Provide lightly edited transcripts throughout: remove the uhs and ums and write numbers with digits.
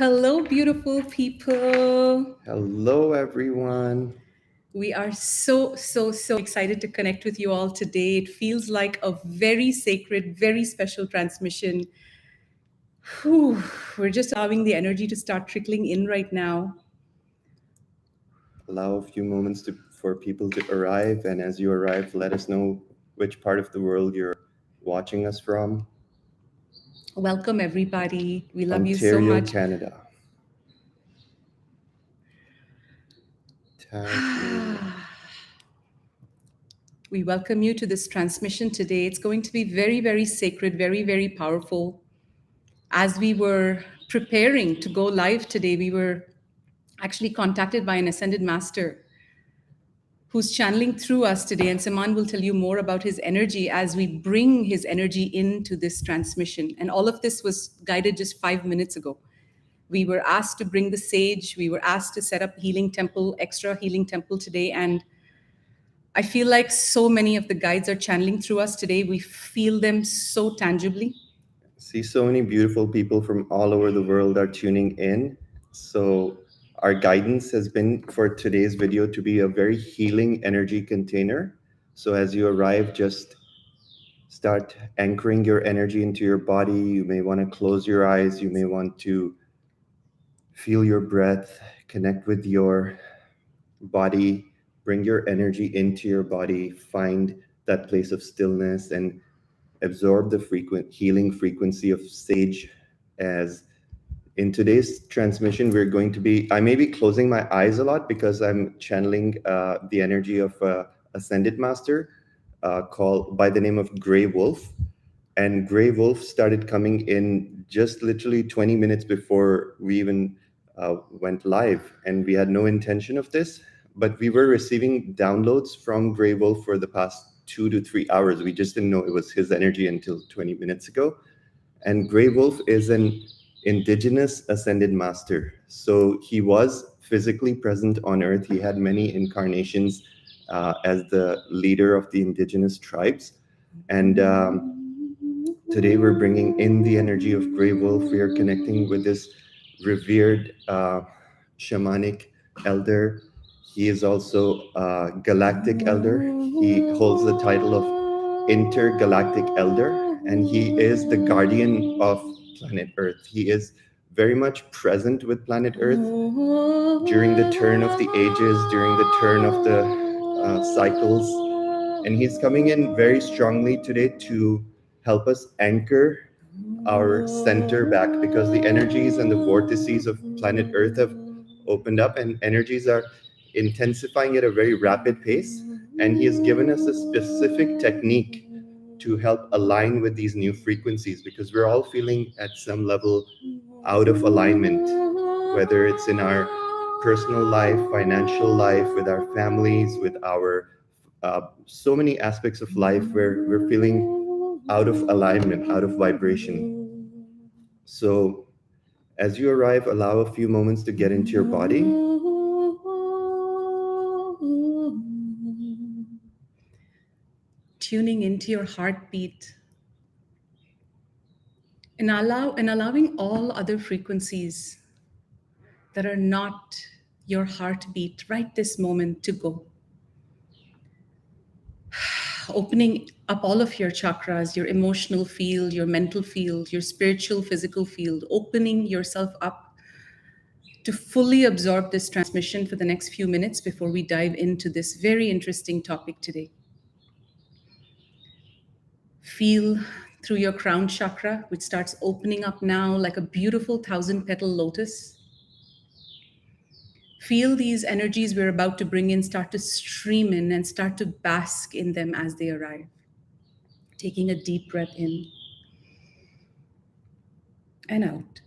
Hello, beautiful people. Hello, everyone. We are so excited to connect with you all today. It feels like a very sacred, very special transmission. Whew, we're just allowing the energy to start trickling in right now. Allow a few moments for people to arrive. And as you arrive, let us know which part of the world you're watching us from. Welcome, everybody. We love you so Ontario, much. Canada. Tasmania. We welcome you to this transmission today. It's going to be very sacred, very powerful. As we were preparing to go live today, we were actually contacted by an ascended master who's channeling through us today. And Saman will tell you more about his energy as we bring his energy into this transmission. And all of this was guided just 5 minutes ago. We were asked to bring the sage. We were asked to set up extra healing temple today. And I feel like so many of the guides are channeling through us today. We feel them so tangibly. See, so many beautiful people from all over the world are tuning in. So, our guidance has been for today's video to be a very healing energy container. So, as you arrive, just start anchoring your energy into your body. You may want to close your eyes. You may want to feel your breath, connect with your body, bring your energy into your body, find that place of stillness, and absorb the healing frequency of sage. As in today's transmission, I may be closing my eyes a lot because I'm channeling the energy of ascended master called by the name of Grey Wolf. And Grey Wolf started coming in just literally 20 minutes before we even went live. And we had no intention of this, but we were receiving downloads from Grey Wolf for the past 2 to 3 hours. We just didn't know it was his energy until 20 minutes ago. And Grey Wolf is an indigenous ascended master. So he was physically present on Earth. He had many incarnations as the leader of the indigenous tribes. And today we're bringing in the energy of Grey Wolf. We are connecting with this revered shamanic elder. He is also a galactic elder. He holds the title of intergalactic elder, and he is the guardian of planet Earth. He is very much present with planet Earth during the turn of the ages, during the turn of the cycles. And he's coming in very strongly today to help us anchor our center back, because the energies and the vortices of planet Earth have opened up and energies are intensifying at a very rapid pace. And he has given us a specific technique to help align with these new frequencies, because we're all feeling at some level out of alignment, whether it's in our personal life, financial life, with our families, with our so many aspects of life where we're feeling out of alignment, out of vibration. So as you arrive, allow a few moments to get into your body. Tuning into your heartbeat and allowing all other frequencies that are not your heartbeat right this moment to go. Opening up all of your chakras, your emotional field, your mental field, your spiritual, physical field, opening yourself up to fully absorb this transmission for the next few minutes before we dive into this very interesting topic today. Feel through your crown chakra, which starts opening up now like a beautiful 1,000-petal lotus. Feel these energies we're about to bring in start to stream in and start to bask in them as they arrive. Taking a deep breath in and out.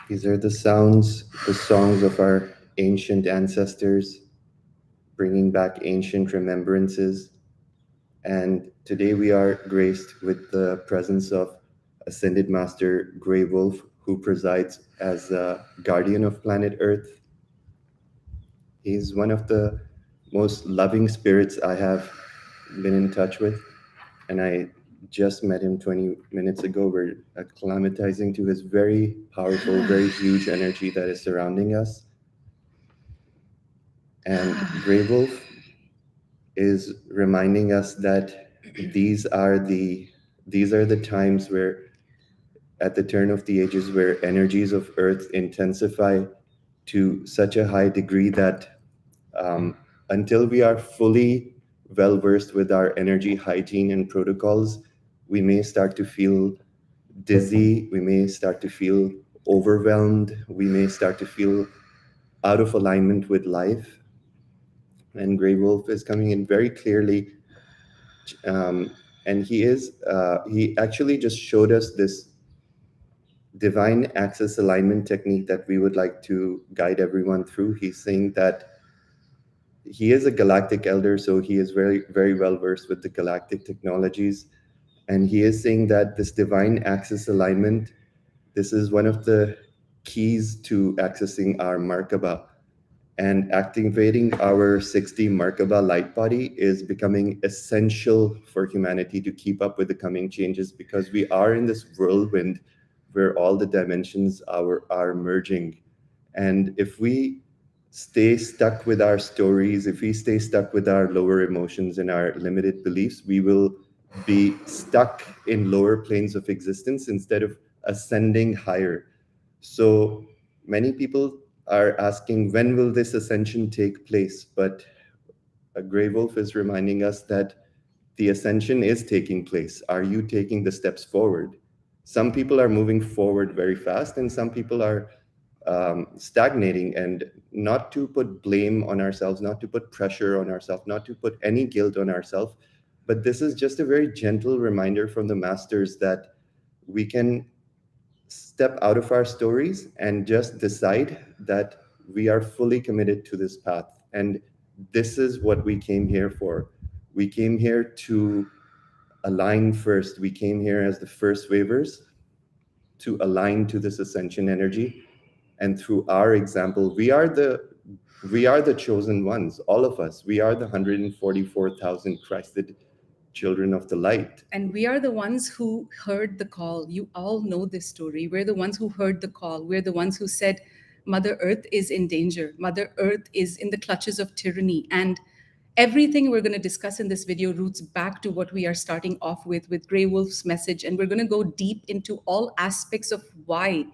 These are the sounds, the songs of our ancient ancestors, bringing back ancient remembrances. And today we are graced with the presence of Ascended Master Grey Wolf, who presides as a guardian of planet Earth. He's one of the most loving spirits I have been in touch with. And I just met him 20 minutes ago. We're acclimatizing to his very powerful, very huge energy that is surrounding us. And Grey Wolf is reminding us that these are the times where, at the turn of the ages, where energies of Earth intensify to such a high degree that until we are fully well versed with our energy hygiene and protocols, we may start to feel dizzy, we may start to feel overwhelmed, we may start to feel out of alignment with life. And Grey Wolf is coming in very clearly. And he actually just showed us this divine access alignment technique that we would like to guide everyone through. He's saying that he is a galactic elder, so he is very, very well versed with the galactic technologies. And he is saying that this divine access alignment, this is one of the keys to accessing our Markaba. And activating our 6D Markaba light body is becoming essential for humanity to keep up with the coming changes, because we are in this whirlwind where all the dimensions are merging. And if we stay stuck with our stories, if we stay stuck with our lower emotions and our limited beliefs, we will be stuck in lower planes of existence instead of ascending higher. So many people are asking, when will this ascension take place? But Grey Wolf is reminding us that the ascension is taking place. Are you taking the steps forward? Some people are moving forward very fast, and some people are stagnating. And not to put blame on ourselves, not to put pressure on ourselves, not to put any guilt on ourselves, but this is just a very gentle reminder from the masters that we can step out of our stories and just decide that we are fully committed to this path. And this is what we came here for. We came here to align first. We came here as the first wavers to align to this ascension energy. And through our example, we are the chosen ones, all of us. We are the 144,000 Christed children of the light. And we are the ones who heard the call. You all know this story. We're the ones who heard the call. We're the ones who said, Mother Earth is in danger. Mother Earth is in the clutches of tyranny. And everything we're going to discuss in this video roots back to what we are starting off with Grey Wolf's message. And we're going to go deep into all aspects of why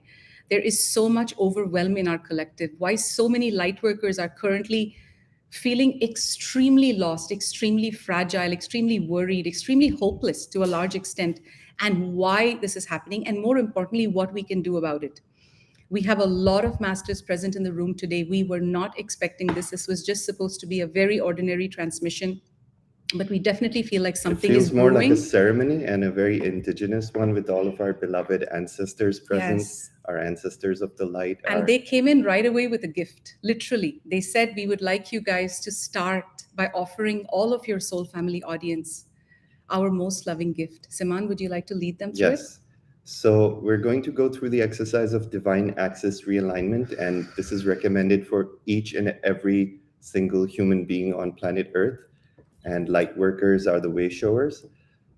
there is so much overwhelm in our collective, why so many light workers are currently feeling extremely lost, extremely fragile, extremely worried, extremely hopeless to a large extent, and why this is happening, and more importantly, what we can do about it. We have a lot of masters present in the room today. We were not expecting this. This was just supposed to be a very ordinary transmission, but we definitely feel like something it is feels more brewing. like a ceremony, and a very indigenous one, with all of our beloved ancestors present. Yes. Our ancestors of the light. And they came in right away with a gift. Literally, they said, we would like you guys to start by offering all of your soul family audience our most loving gift. Siman, would you like to lead them through it? Yes. So we're going to go through the exercise of divine access realignment, and this is recommended for each and every single human being on planet Earth. And light workers are the way showers.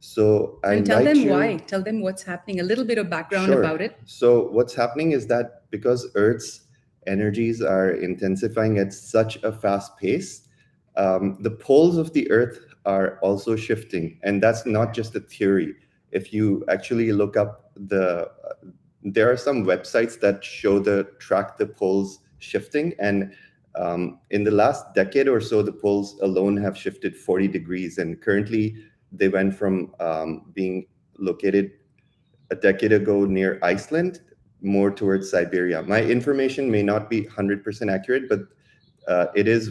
So I And tell invite them you. why. Tell them what's happening. A little bit of background Sure. about it. So what's happening is that because Earth's energies are intensifying at such a fast pace, the poles of the Earth are also shifting. And that's not just a theory. If you actually look up there are some websites that track the poles shifting. And in the last decade or so, the poles alone have shifted 40 degrees. And currently, they went from being located a decade ago near Iceland, more towards Siberia. My information may not be 100% accurate, but it is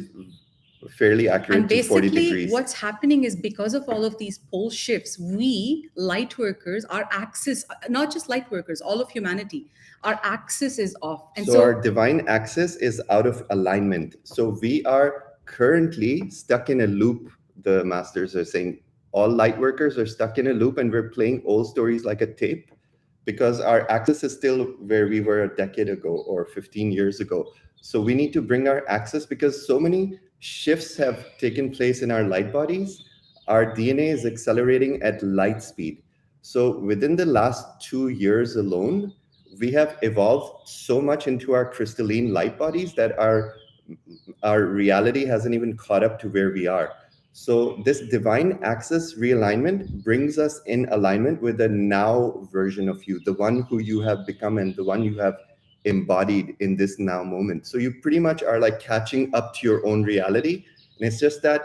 fairly accurate And to 40 basically, degrees. what's happening is because of all of these pole shifts, we light workers, our axis, not just light workers, all of humanity, our axis is off. And So our divine axis is out of alignment. So we are currently stuck in a loop. The masters are saying all light workers are stuck in a loop, and we're playing old stories like a tape because our axis is still where we were a decade ago or 15 years ago. So we need to bring our axis because so many shifts have taken place in our light bodies. Our DNA is accelerating at light speed. So within the last 2 years alone, we have evolved so much into our crystalline light bodies that our reality hasn't even caught up to where we are. So this divine axis realignment brings us in alignment with the now version of you, the one who you have become and the one you have embodied in this now moment. So you pretty much are like catching up to your own reality. And it's just that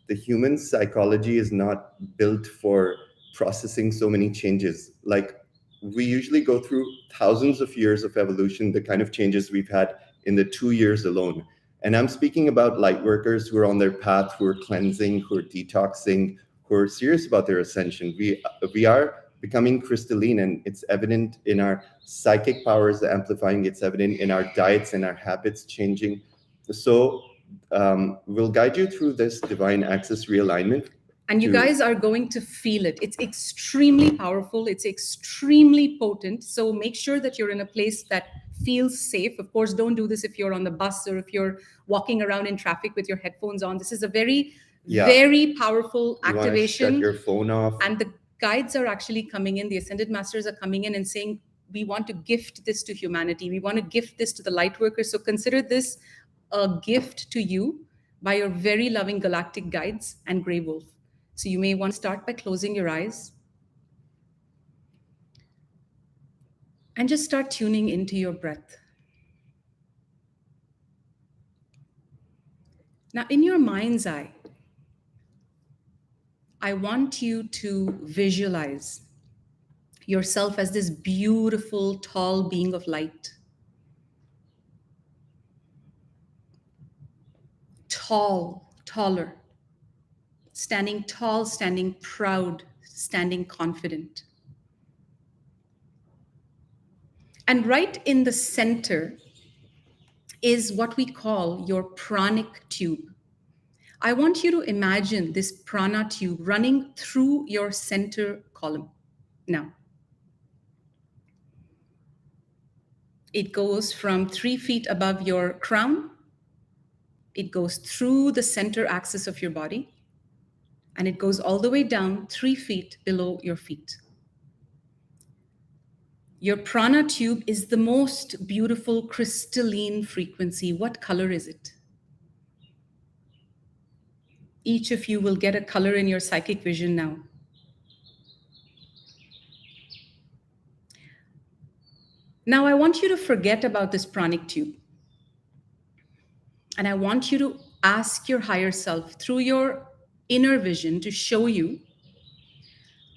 the human psychology is not built for processing so many changes. Like we usually go through thousands of years of evolution, the kind of changes we've had in the 2 years alone. And I'm speaking about light workers who are on their path, who are cleansing, who are detoxing, who are serious about their ascension. We are becoming crystalline, and it's evident in our psychic powers amplifying. It's evident in our diets and our habits changing. So we'll guide you through this divine axis realignment. And you guys are going to feel it. It's extremely powerful. It's extremely potent. So make sure that you're in a place that feels safe. Of course, don't do this if you're on the bus or if you're walking around in traffic with your headphones on. This is a very, very powerful activation. Shut your phone off. And the guides are actually coming in. The Ascended Masters are coming in and saying, we want to gift this to humanity. We want to gift this to the light workers. So consider this a gift to you by your very loving galactic guides and Grey Wolf. So you may want to start by closing your eyes and just start tuning into your breath. Now, in your mind's eye, I want you to visualize yourself as this beautiful, tall being of light. Taller. Standing tall, standing proud, standing confident. And right in the center is what we call your pranic tube. I want you to imagine this prana tube running through your center column. Now, it goes from 3 feet above your crown. It goes through the center axis of your body. And it goes all the way down 3 feet below your feet. Your prana tube is the most beautiful crystalline frequency. What color is it? Each of you will get a color in your psychic vision now. Now I want you to forget about this pranic tube. And I want you to ask your higher self through your inner vision to show you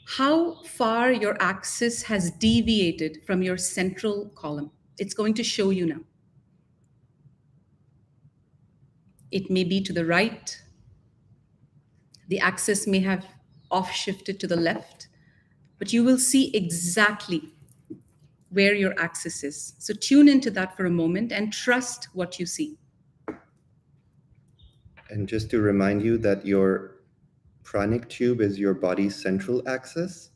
how far your axis has deviated from your central column. It's going to show you now. It may be to the right. The axis may have off shifted to the left, but you will see exactly where your axis is. So tune into that for a moment and trust what you see. And just to remind you that your pranic tube is your body's central axis.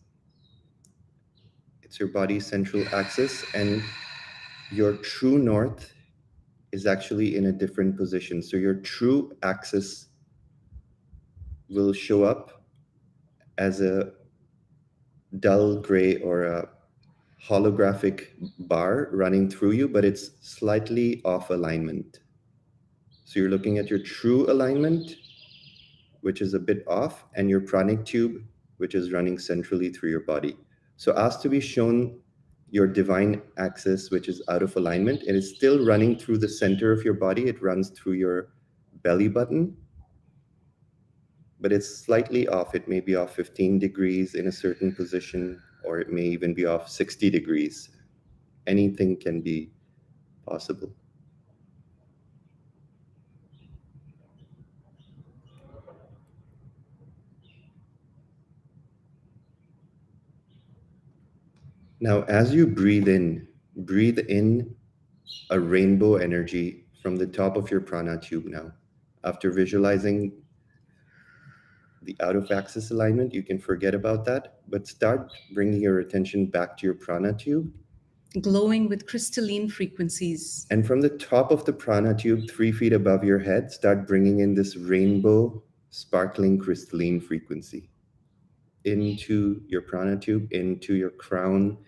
It's your body's central axis, and your true north is actually in a different position. So your true axis will show up as a dull gray or a holographic bar running through you, but it's slightly off alignment. So you're looking at your true alignment, which is a bit off, and your pranic tube, which is running centrally through your body. So ask to be shown your divine axis, which is out of alignment. It is still running through the center of your body. It runs through your belly button, but it's slightly off. It may be off 15 degrees in a certain position, or it may even be off 60 degrees. Anything can be possible. Now, as you breathe in a rainbow energy from the top of your prana tube now. After visualizing the out of axis alignment, you can forget about that, but start bringing your attention back to your prana tube. Glowing with crystalline frequencies. And from the top of the prana tube, 3 feet above your head, start bringing in this rainbow, sparkling crystalline frequency into your prana tube, into your crown,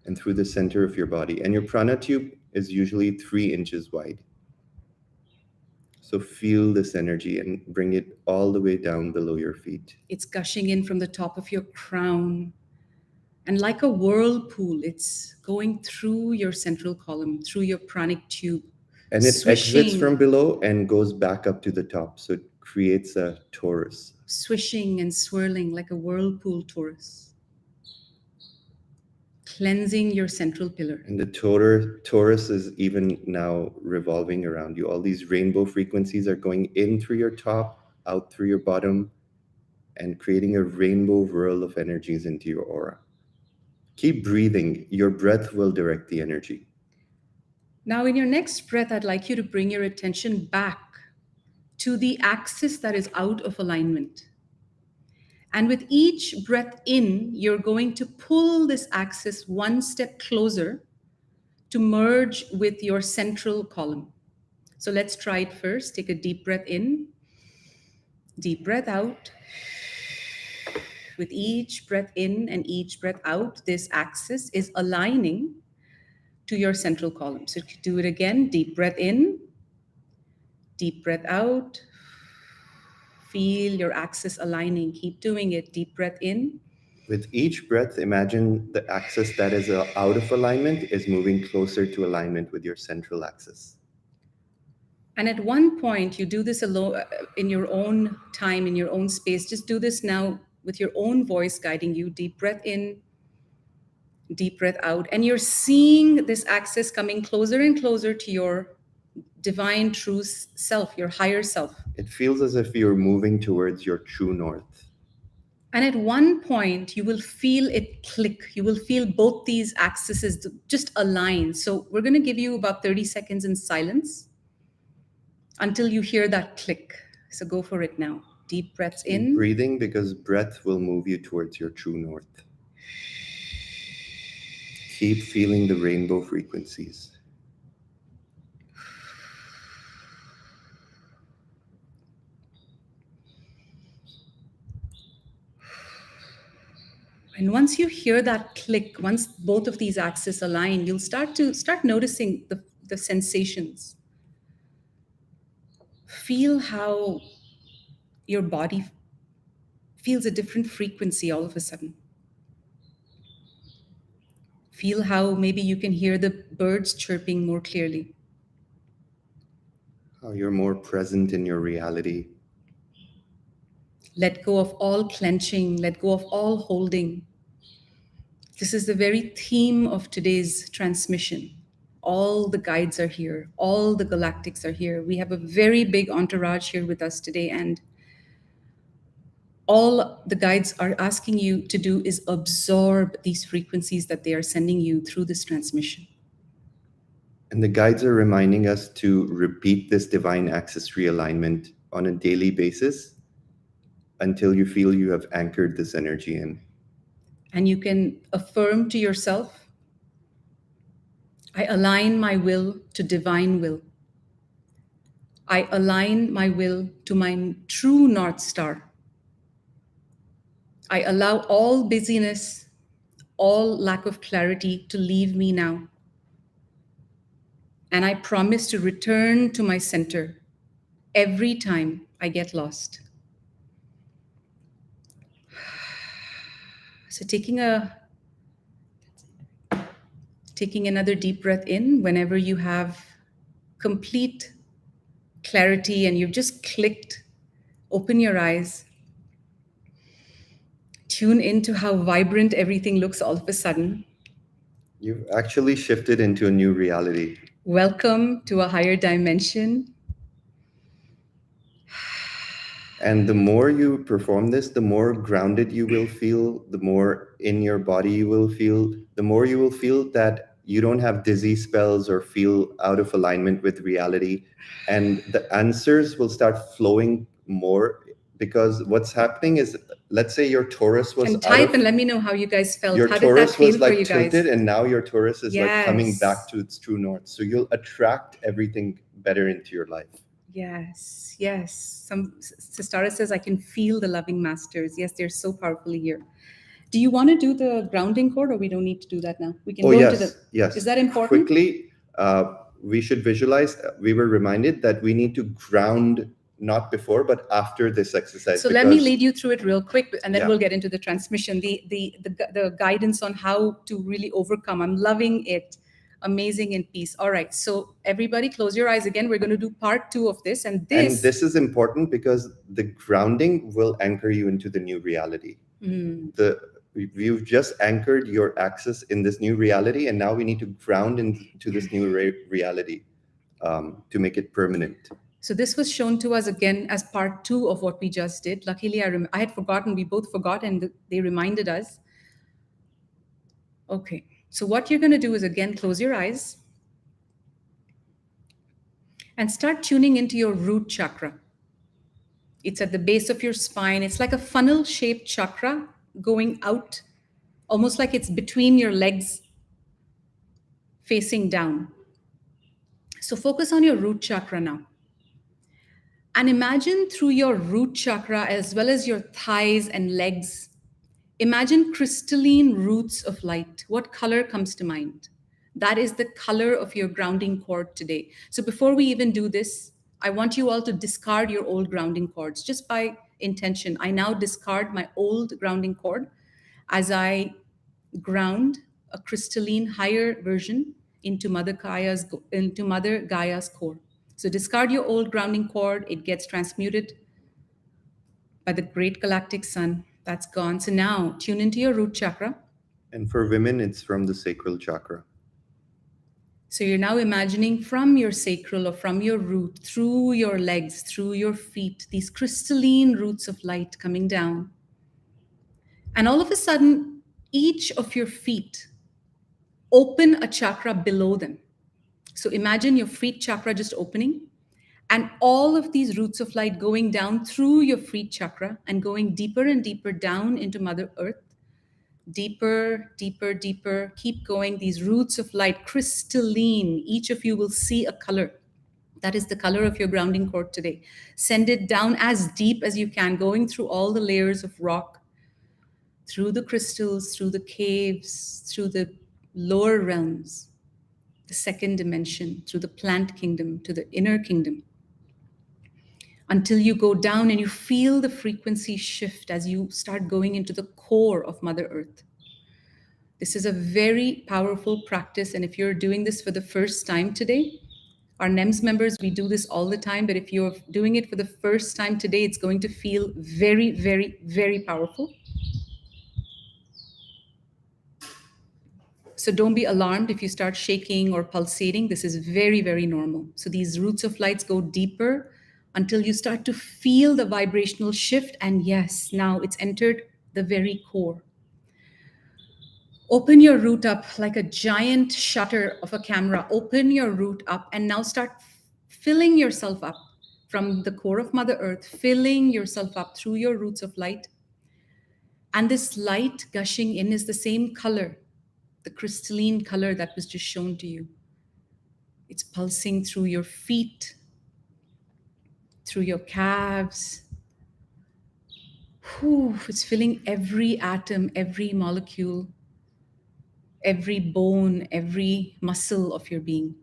and through the center of your body. And your prana tube is usually 3 inches wide. So feel this energy and bring it all the way down below your feet. It's gushing in from the top of your crown. And like a whirlpool, it's going through your central column, through your pranic tube. And it swishing, exits from below and goes back up to the top. So it creates a torus. Swishing and swirling like a whirlpool torus. Cleansing your central pillar. And the torus is even now revolving around you. All these rainbow frequencies are going in through your top, out through your bottom, and creating a rainbow whirl of energies into your aura. Keep breathing. Your breath will direct the energy. Now, in your next breath, I'd like you to bring your attention back to the axis that is out of alignment. And with each breath in, you're going to pull this axis one step closer to merge with your central column. So let's try it first. Take a deep breath in, deep breath out. With each breath in and each breath out, this axis is aligning to your central column. So do it again. Deep breath in, deep breath out. Feel your axis aligning. Keep doing it. Deep breath in. With each breath, imagine the axis that is out of alignment is moving closer to alignment with your central axis. And at one point, you do this alone, in your own time, in your own space. Just do this now with your own voice guiding you. Deep breath in, deep breath out. And you're seeing this axis coming closer and closer to your divine true self, your higher self. It feels as if you're moving towards your true north. And at one point, you will feel it click. You will feel both these axes just align. So we're going to give you about 30 seconds in silence until you hear that click. So go for it now. Deep breaths in. Keep breathing, because breath will move you towards your true north. Keep feeling the rainbow frequencies. And once you hear that click, once both of these axes align, you'll start noticing the sensations. Feel how your body feels a different frequency all of a sudden. Feel how maybe you can hear the birds chirping more clearly. How you're more present in your reality. Let go of all clenching, let go of all holding. This is the very theme of today's transmission. All the guides are here. All the galactics are here. We have a very big entourage here with us today, and all the guides are asking you to do is absorb these frequencies that they are sending you through this transmission. And the guides are reminding us to repeat this divine axis realignment on a daily basis until you feel you have anchored this energy in. And you can affirm to yourself, I align my will to divine will. I align my will to my true North Star. I allow all busyness, all lack of clarity to leave me now. And I promise to return to my center every time I get lost. So taking a Taking another deep breath in whenever you have complete clarity and you've just clicked. Open your eyes. Tune into how vibrant everything looks all of a sudden. You've actually shifted into a new reality. Welcome to a higher dimension. And the more you perform this, the more grounded you will feel, the more in your body you will feel, the more you will feel that you don't have dizzy spells or feel out of alignment with reality. And the answers will start flowing more, because what's happening is, let's say your Taurus was And type and let me know how you guys felt. your How did that Taurus feel was for you like guys? tilted, and now your Taurus is like coming Yes. back to its true north. So you'll attract everything better into your life. Yes, yes. Sistara says, I can feel the loving masters. Yes, they're so powerfully here. Do you want to do the grounding cord, or we don't need to do that now? We can Oh, go yes, into the. yes. Is that important? Quickly, we should visualize. We were reminded that we need to ground not before, but after this exercise. So let me lead you through it real quick, and then Yeah. we'll get into the transmission, the guidance on how to really overcome. I'm loving it. Amazing in peace. All right. So everybody close your eyes again. We're going to do part 2 of this. And this is important because the grounding will anchor you into the new reality. You've just anchored your axis in this new reality, and now we need to ground into this new reality to make it permanent. So this was shown to us again as part 2 of what we just did. Luckily, I had forgotten. We both forgot, and they reminded us. Okay. So what you're going to do is, again, close your eyes and start tuning into your root chakra. It's at the base of your spine. It's like a funnel-shaped chakra going out, almost like it's between your legs, facing down. So focus on your root chakra now. And imagine through your root chakra, as well as your thighs and legs, imagine crystalline roots of light. What color comes to mind? That is the color of your grounding cord today. So before we even do this, I want you all to discard your old grounding cords just by intention. I now discard my old grounding cord as I ground a crystalline higher version into Mother Gaia's core. So discard your old grounding cord. It gets transmuted by the great galactic sun. That's gone. So now tune into your root chakra. And for women, it's from the sacral chakra. So you're now imagining from your sacral or from your root, through your legs, through your feet, these crystalline roots of light coming down. And all of a sudden, each of your feet open a chakra below them. So imagine your feet chakra just opening, and all of these roots of light going down through your feet chakra and going deeper and deeper down into Mother Earth. Deeper, deeper, deeper. Keep going. These roots of light, crystalline. Each of you will see a color. That is the color of your grounding cord today. Send it down as deep as you can, going through all the layers of rock, through the crystals, through the caves, through the lower realms, the second dimension, through the plant kingdom, to the inner kingdom, until you go down and you feel the frequency shift as you start going into the core of Mother Earth. This is a very powerful practice, and if you're doing this for the first time today, our NEMS members, we do this all the time, but if you're doing it for the first time today, it's going to feel very, very, very powerful. So don't be alarmed if you start shaking or pulsating. This is very, very normal. So these roots of lights go deeper until you start to feel the vibrational shift. And yes, now it's entered the very core. Open your root up like a giant shutter of a camera. Open your root up and now start filling yourself up from the core of Mother Earth, filling yourself up through your roots of light. And this light gushing in is the same color, the crystalline color that was just shown to you. It's pulsing through your feet, through your calves. It's filling every atom, every molecule, every bone, every muscle of your being,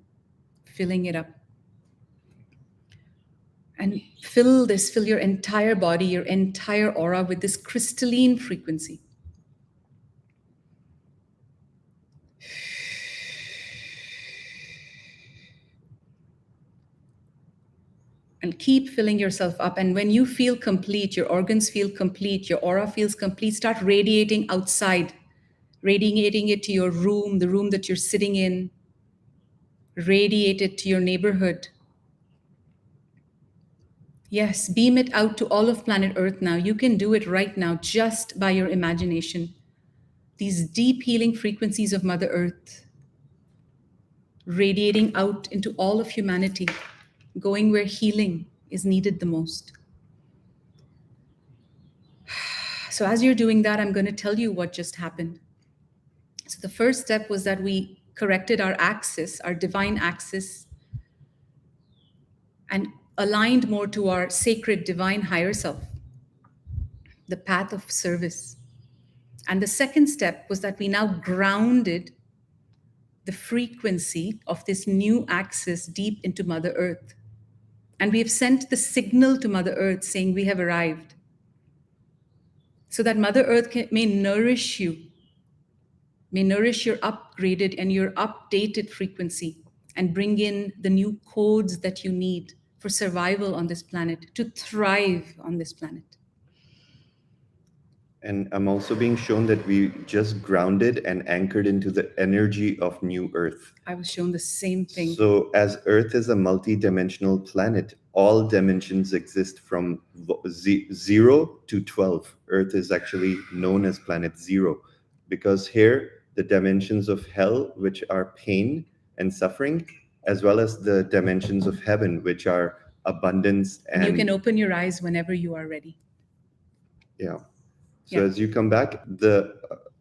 filling it up. And fill your entire body, your entire aura with this crystalline frequency. And keep filling yourself up. And when you feel complete, your organs feel complete, your aura feels complete, start radiating outside, radiating it to your room, the room that you're sitting in, radiate it to your neighborhood. Yes, beam it out to all of planet Earth now. You can do it right now just by your imagination. These deep healing frequencies of Mother Earth radiating out into all of humanity, going where healing is needed the most. So, as you're doing that, I'm going to tell you what just happened. So, the first step was that we corrected our axis, our divine axis, and aligned more to our sacred divine higher self, the path of service. And the second step was that we now grounded the frequency of this new axis deep into Mother Earth. And we have sent the signal to Mother Earth saying we have arrived, so that Mother Earth may nourish you, may nourish your upgraded and your updated frequency, and bring in the new codes that you need for survival on this planet, to thrive on this planet. And I'm also being shown that we just grounded and anchored into the energy of New Earth. I was shown the same thing. So, as Earth is a multi-dimensional planet, all dimensions exist from 0 to 12. Earth is actually known as planet 0 because here the dimensions of hell, which are pain and suffering, as well as the dimensions of heaven, which are abundance And you can open your eyes whenever you are ready. Yeah. So as you come back, the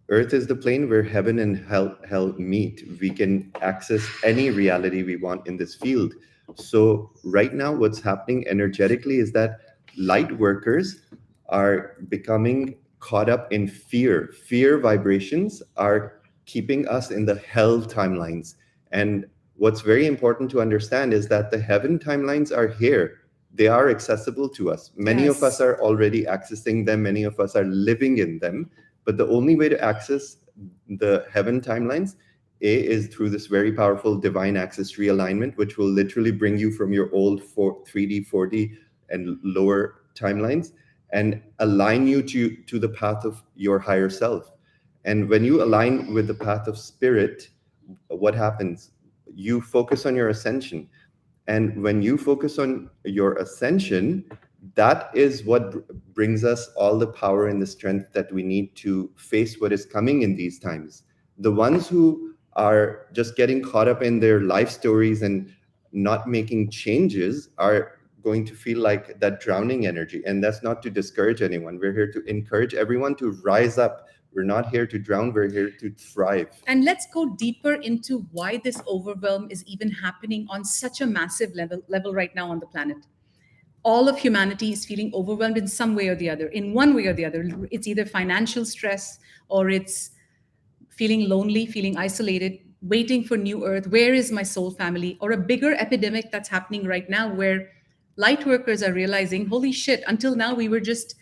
Earth is the plane where heaven and hell meet. We can access any reality we want in this field. So right now, what's happening energetically is that light workers are becoming caught up in fear. Fear vibrations are keeping us in the hell timelines. And what's very important to understand is that the heaven timelines are here. They are accessible to us. Many of us are already accessing them. Many of us are living in them. But the only way to access the heaven timelines, is through this very powerful divine access realignment, which will literally bring you from your old 3D, 4D, and lower timelines and align you to the path of your higher self. And when you align with the path of spirit, what happens? You focus on your ascension. And when you focus on your ascension, that is what brings us all the power and the strength that we need to face what is coming in these times. The ones who are just getting caught up in their life stories and not making changes are going to feel like that drowning energy. And that's not to discourage anyone. We're here to encourage everyone to rise up. We're not here to drown, we're here to thrive. And let's go deeper into why this overwhelm is even happening on such a massive level right now on the planet. All of humanity is feeling overwhelmed in some way or the other. In one way or the other, it's either financial stress, or it's feeling lonely, feeling isolated, waiting for new earth. Where is my soul family? Or a bigger epidemic that's happening right now where light workers are realizing, holy shit, until now we were just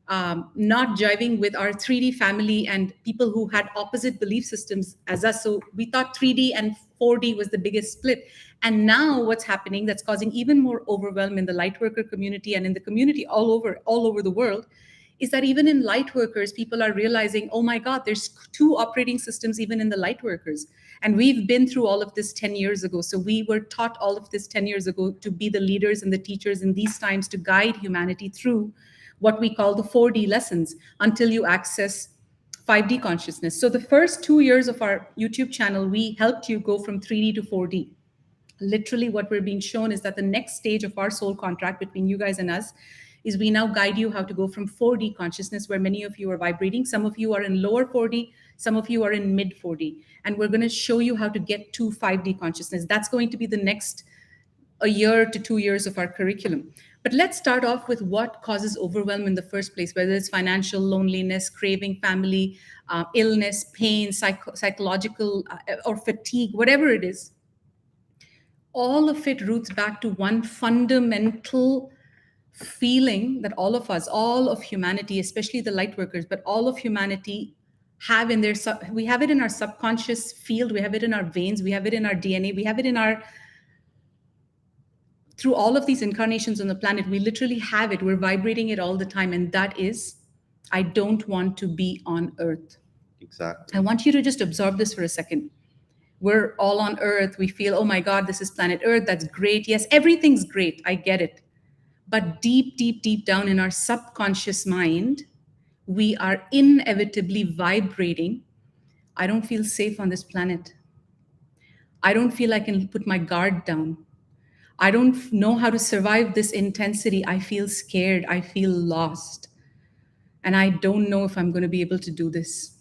not jiving with our 3D family and people who had opposite belief systems as us. So we thought 3D and 4D was the biggest split. And now what's happening that's causing even more overwhelm in the light worker community and in the community all over the world is that even in light workers, people are realizing, oh my God, there's two operating systems even in the light workers. And we've been through all of this 10 years ago. So we were taught all of this 10 years ago to be the leaders and the teachers in these times to guide humanity through what we call the 4D lessons until you access 5D consciousness. So the first 2 years of our YouTube channel, we helped you go from 3D to 4D. Literally what we're being shown is that the next stage of our soul contract between you guys and us is we now guide you how to go from 4D consciousness, where many of you are vibrating. Some of you are in lower 4D, some of you are in mid 4D. And we're going to show you how to get to 5D consciousness. That's going to be the next a year to 2 years of our curriculum. But let's start off with what causes overwhelm in the first place, whether it's financial loneliness, craving family, illness, pain, psychological or fatigue, whatever it is. All of it roots back to one fundamental feeling that all of us, all of humanity, especially the light workers, but all of humanity have in their, we have it in our subconscious field, we have it in our veins, we have it in our DNA, we have it in our through all of these incarnations on the planet, we literally have it. We're vibrating it all the time. And that is, I don't want to be on Earth. I Exactly. want you to just absorb this for a second. We're all on Earth. We feel, oh my God, this is planet Earth. That's great. Yes, everything's great. I get it. But deep, deep, deep down in our subconscious mind, we are inevitably vibrating. I don't feel safe on this planet. I don't feel I can put my guard down. I don't know how to survive this intensity. I feel scared. I feel lost. And I don't know if I'm going to be able to do this.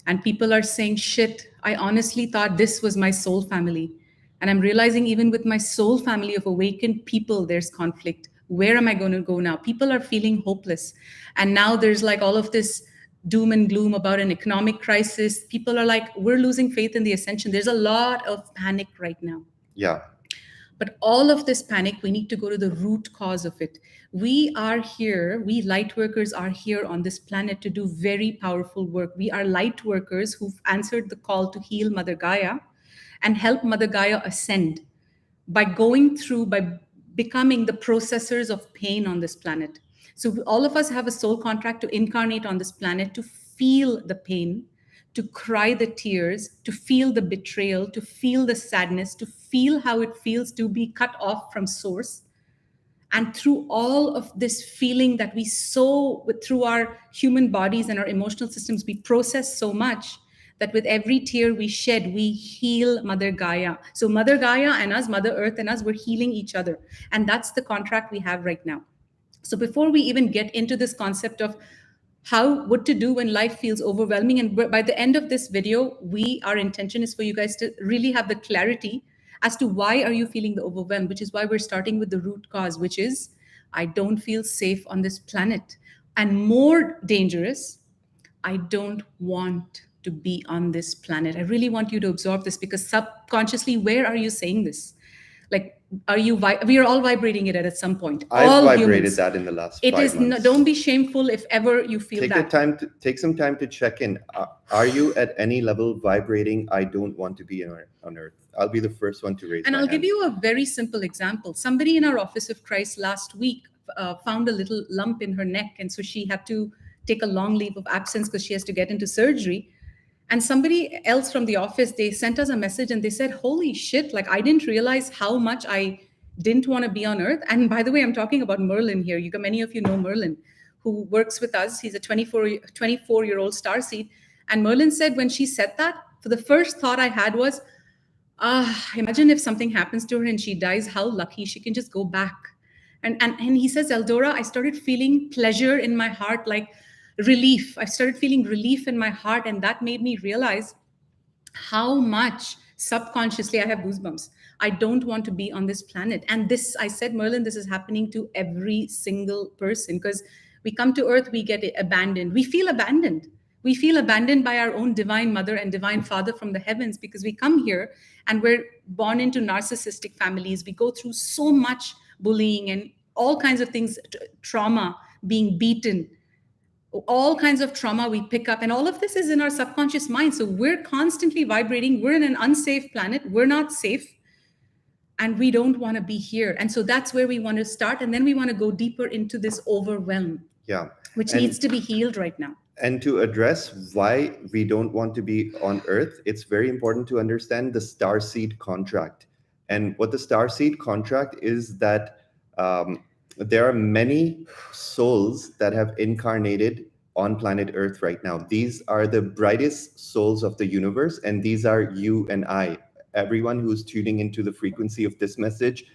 And people are saying, shit, I honestly thought this was my soul family. And I'm realizing even with my soul family of awakened people, there's conflict. Where am I going to go now? People are feeling hopeless. And now there's like all of this doom and gloom about an economic crisis. People are like, we're losing faith in the ascension. There's a lot of panic right now. Yeah. But all of this panic, we need to go to the root cause of it. We are here, we light workers are here on this planet to do very powerful work. We are light workers who've answered the call to heal Mother Gaia and help Mother Gaia ascend by going through, by becoming the processors of pain on this planet. So all of us have a soul contract to incarnate on this planet to feel the pain, to cry the tears, to feel the betrayal, to feel the sadness, to feel how it feels to be cut off from source. And through all of this feeling that we through our human bodies and our emotional systems, we process so much that with every tear we shed, we heal Mother Gaia. So Mother Gaia and us, Mother Earth and us, we're healing each other. And that's the contract we have right now. So before we even get into this concept of what to do when life feels overwhelming, and by the end of this video, our intention is for you guys to really have the clarity as to why are you feeling the overwhelm, which is why we're starting with the root cause, which is I don't feel safe on this planet. And more dangerous, I don't want to be on this planet. I really want you to absorb this, because subconsciously, where are you saying this? Like, we are all vibrating it at some point. I've all vibrated humans. that in the last It 5 is months. don't be shameful if ever you feel that. Take some time to check in. Are you at any level vibrating, I don't want to be on Earth? I'll be the first one to raise And my I'll hand. give you a very simple example. Somebody in our Office of Christ last week found a little lump in her neck. And so she had to take a long leave of absence because she has to get into surgery. And somebody else from the office, they sent us a message and they said, holy shit, like I didn't realize how much I didn't want to be on Earth. And by the way, I'm talking about Merlin here. Many of you know Merlin, who works with us. He's a 24-year-old starseed. And Merlin said, when she said that, for the first thought I had was, imagine if something happens to her and she dies, how lucky she can just go back. And he says, Eldora, I started feeling pleasure in my heart, like relief. I started feeling relief in my heart. And that made me realize how much subconsciously I have goosebumps. I don't want to be on this planet. And this, I said, Merlin, this is happening to every single person, because we come to Earth, we get abandoned. We feel abandoned. We feel abandoned by our own divine mother and divine father from the heavens, because we come here and we're born into narcissistic families. We go through so much bullying and all kinds of things, trauma, being beaten, all kinds of trauma we pick up. And all of this is in our subconscious mind. So we're constantly vibrating. We're in an unsafe planet. We're not safe. And we don't want to be here. And so that's where we want to start. And then we want to go deeper into this overwhelm, which needs to be healed right now. And to address why we don't want to be on Earth, it's very important to understand the Starseed contract. And what the Starseed contract is that there are many souls that have incarnated on planet Earth right now. These are the brightest souls of the universe, and these are you and I, everyone who's tuning into the frequency of this message,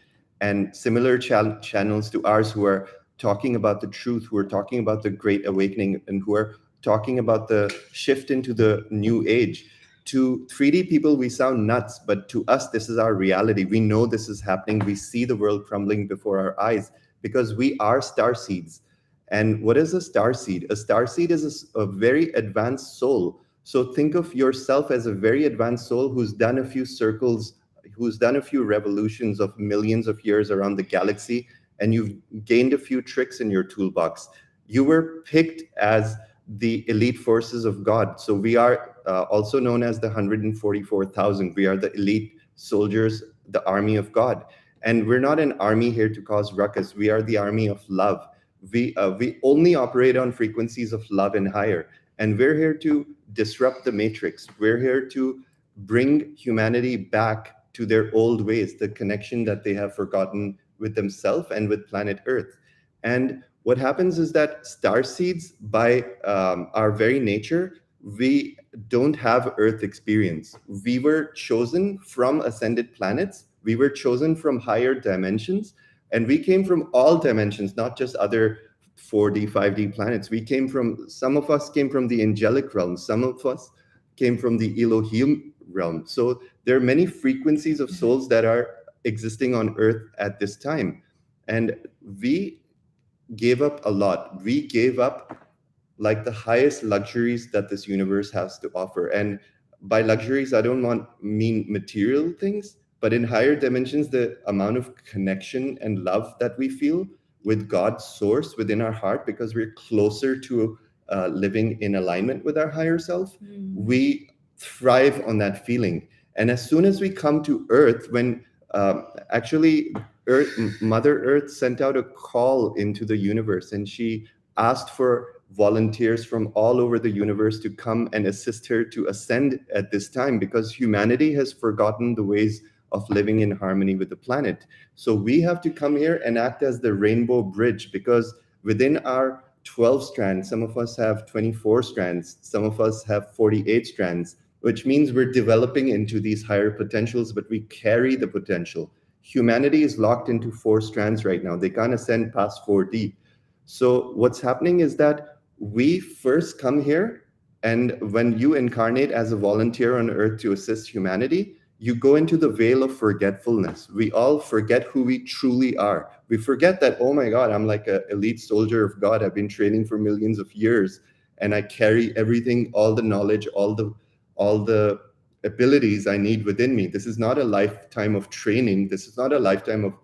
and similar channels to ours who are talking about the truth, who are talking about the Great Awakening, and who are talking about the shift into the new age. To 3D people, we sound nuts, but to us, this is our reality. We know this is happening. We see the world crumbling before our eyes because we are starseeds. And what is a starseed? A starseed is a very advanced soul. So think of yourself as a very advanced soul who's done a few circles, who's done a few revolutions of millions of years around the galaxy, and you've gained a few tricks in your toolbox. You were picked as the elite forces of God. So we are also known as the 144,000. We are the elite soldiers, the army of God. And we're not an army here to cause ruckus. We are the army of love. We only operate on frequencies of love and higher. And we're here to disrupt the matrix. We're here to bring humanity back to their old ways, the connection that they have forgotten with themselves and with planet Earth. And what happens is that star seeds, by our very nature, we don't have Earth experience. We were chosen from ascended planets. We were chosen from higher dimensions. And we came from all dimensions, not just other 4D, 5D planets. Some of us came from the angelic realm. Some of us came from the Elohim realm. So there are many frequencies of souls that are existing on Earth at this time. And we gave up a lot. We gave up like the highest luxuries that this universe has to offer. And by luxuries, I don't mean material things, but in higher dimensions, the amount of connection and love that we feel with God's source within our heart, because we're closer to living in alignment with our higher self, we thrive on that feeling. And as soon as we come to Earth, when actually Mother Earth sent out a call into the universe, and she asked for volunteers from all over the universe to come and assist her to ascend at this time, because humanity has forgotten the ways of living in harmony with the planet. So we have to come here and act as the rainbow bridge, because within our 12 strands, some of us have 24 strands, some of us have 48 strands, which means we're developing into these higher potentials, but we carry the potential. Humanity is locked into 4 strands right now. They can't ascend past 4D. So what's happening is that we first come here, and when you incarnate as a volunteer on Earth to assist humanity, you go into the veil of forgetfulness. We all forget who we truly are. We forget that, oh my God, I'm like an elite soldier of God. I've been training for millions of years, and I carry everything, all the knowledge, all the abilities I need within me. This is not a lifetime of training. This is not a lifetime of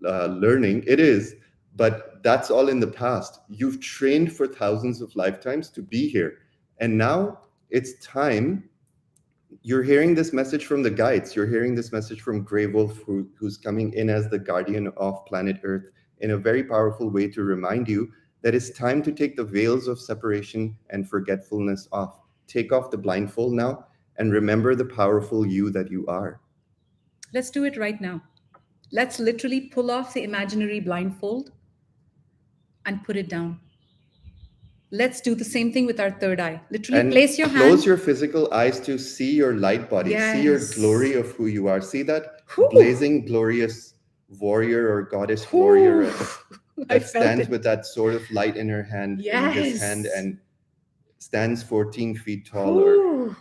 learning. It is, but that's all in the past. You've trained for thousands of lifetimes to be here. And now it's time. You're hearing this message from the guides. You're hearing this message from Grey Wolf, who's coming in as the guardian of planet Earth in a very powerful way to remind you that it's time to take the veils of separation and forgetfulness off. Take off the blindfold now and remember the powerful you that you are. Let's do it right now. Let's literally pull off the imaginary blindfold and put it down. Let's do the same thing with our third eye. Literally And place your hand. close your physical eyes to see your light body. See your Yes. glory of who you are. See that Whew. blazing, glorious warrior or goddess warrior I that felt stands it. with that sword of light in her hand, in his Yes. hand, and stands 14 feet taller. Whew.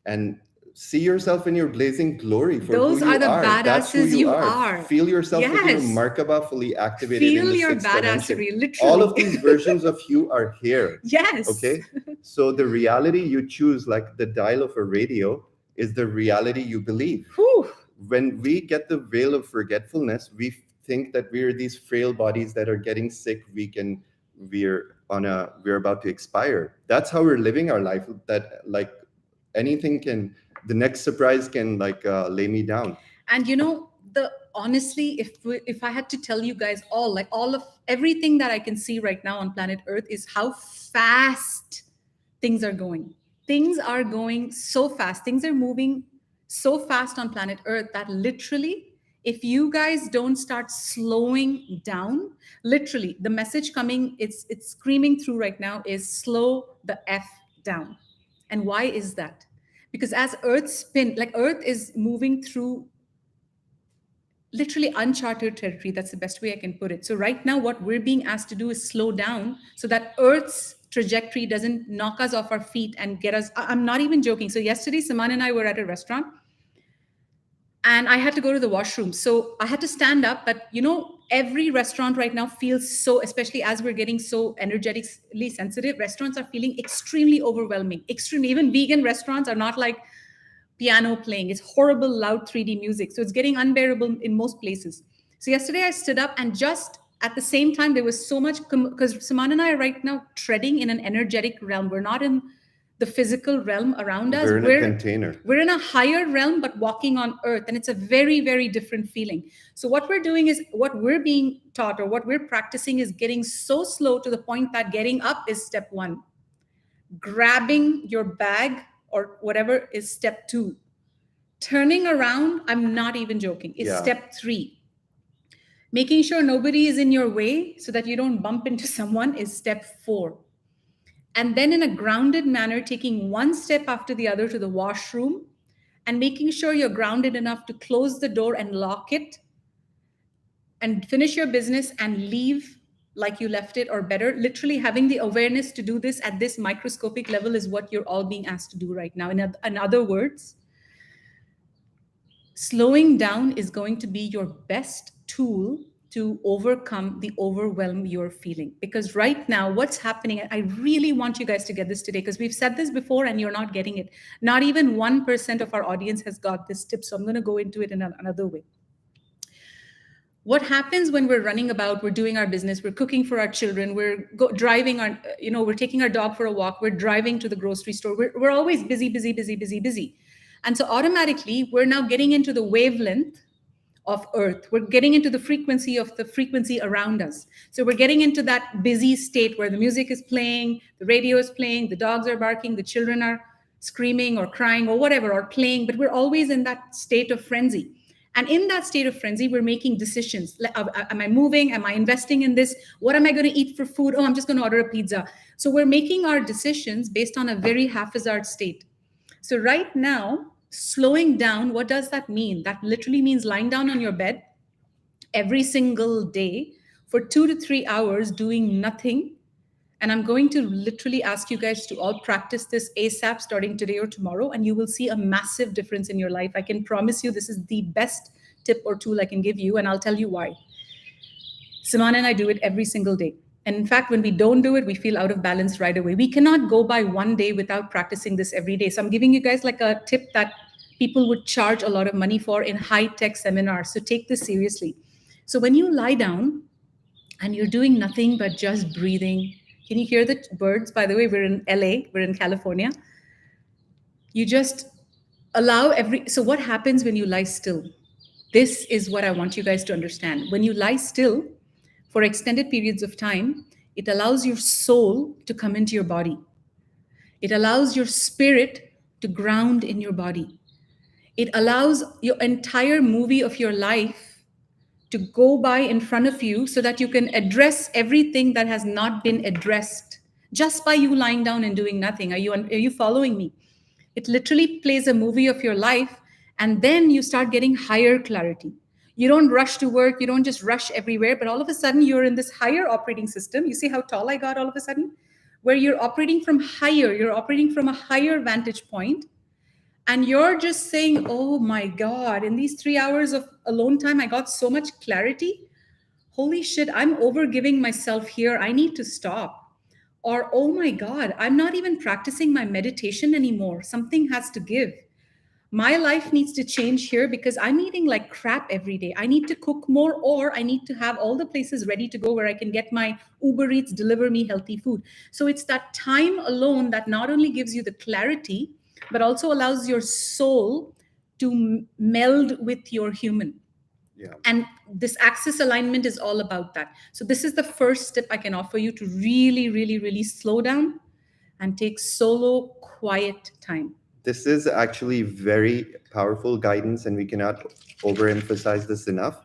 And see yourself in your blazing glory for Those who you are the That's who badasses you are. are. Feel yourself with your Yes. Merkaba fully activated in Feel the your 6th dimension. badassery, literally. All of these versions of you are here. Yes. Okay. So the reality you choose, like the dial of a radio, is the reality you believe. Whew. When we get the veil of forgetfulness, we think that we're these frail bodies that are getting sick, weak, and we're about to expire. That's how we're living our life. That like anything can, the next surprise can lay me down. And honestly, if I had to tell you guys all of everything that I can see right now on planet Earth is how fast things are going. Things are going so fast. Things are moving so fast on planet Earth that literally, if you guys don't start slowing down, literally the message coming, it's screaming through right now is slow the F down. And why is that? Because as Earth is moving through literally uncharted territory. That's the best way I can put it. So right now, what we're being asked to do is slow down so that Earth's trajectory doesn't knock us off our feet and get us. I'm not even joking. So yesterday, Saman and I were at a restaurant and I had to go to the washroom. So I had to stand up. But every restaurant right now feels so, especially as we're getting so energetically sensitive, restaurants are feeling extremely overwhelming. Extremely. Even vegan restaurants are not like piano playing. It's horrible, loud 3D music. So it's getting unbearable in most places. So yesterday I stood up, and just at the same time, there was so much, because Saman and I are right now treading in an energetic realm. We're not in the physical realm around us. We're in a container. We're in a higher realm, but walking on earth, and it's a very, very different feeling. So what we're doing is, what we're being taught or what we're practicing is getting so slow to the point that getting up is step one. Grabbing your bag or whatever is step two. Turning around, I'm not even joking, is step three. Making sure nobody is in your way so that you don't bump into someone is step four. And then, in a grounded manner, taking one step after the other to the washroom and making sure you're grounded enough to close the door and lock it and finish your business and leave like you left it, or better. Literally having the awareness to do this at this microscopic level is what you're all being asked to do right now. In other words, slowing down is going to be your best tool to overcome the overwhelm you're feeling. Because right now, what's happening, I really want you guys to get this today, because we've said this before and you're not getting it. Not even 1% of our audience has got this tip. So I'm going to go into it in another way. What happens when we're running about, we're doing our business, we're cooking for our children, we're driving our, we're taking our dog for a walk, we're driving to the grocery store. We're always busy, busy, busy, busy, busy. And so automatically, we're now getting into the wavelength of Earth. We're getting into the frequency around us. So we're getting into that busy state where the music is playing, the radio is playing, the dogs are barking, the children are screaming or crying or whatever, or playing, but we're always in that state of frenzy. And in that state of frenzy, we're making decisions. Am I moving? Am I investing in this? What am I going to eat for food? Oh, I'm just going to order a pizza. So we're making our decisions based on a very haphazard state. So right now, slowing down, what does that mean? That literally means lying down on your bed every single day for 2 to 3 hours doing nothing. And I'm going to literally ask you guys to all practice this ASAP starting today or tomorrow, and you will see a massive difference in your life. I can promise you this is the best tip or tool I can give you, and I'll tell you why. Simana and I do it every single day. And in fact, when we don't do it, we feel out of balance right away. We cannot go by one day without practicing this every day. So I'm giving you guys like a tip that people would charge a lot of money for in high-tech seminars. So take this seriously. So when you lie down and you're doing nothing but just breathing, can you hear the birds? By the way, we're in LA, we're in California. You just allow so what happens when you lie still? This is what I want you guys to understand. When you lie still for extended periods of time, it allows your soul to come into your body. It allows your spirit to ground in your body. It allows your entire movie of your life to go by in front of you so that you can address everything that has not been addressed just by you lying down and doing nothing. Are you following me? It literally plays a movie of your life, and then you start getting higher clarity. You don't rush to work. You don't just rush everywhere, but all of a sudden you're in this higher operating system. You see how tall I got all of a sudden? Where you're operating from higher, you're operating from a higher vantage point. And you're just saying, oh my God, in these 3 hours of alone time, I got so much clarity. Holy shit, I'm overgiving myself here. I need to stop. Or, oh my God, I'm not even practicing my meditation anymore. Something has to give. My life needs to change here because I'm eating like crap every day. I need to cook more, or I need to have all the places ready to go where I can get my Uber Eats deliver me healthy food. So it's that time alone that not only gives you the clarity, but also allows your soul to meld with your human. Yeah. And this axis alignment is all about that. So this is the first tip I can offer you to really, really, really slow down and take solo, quiet time. This is actually very powerful guidance, and we cannot overemphasize this enough.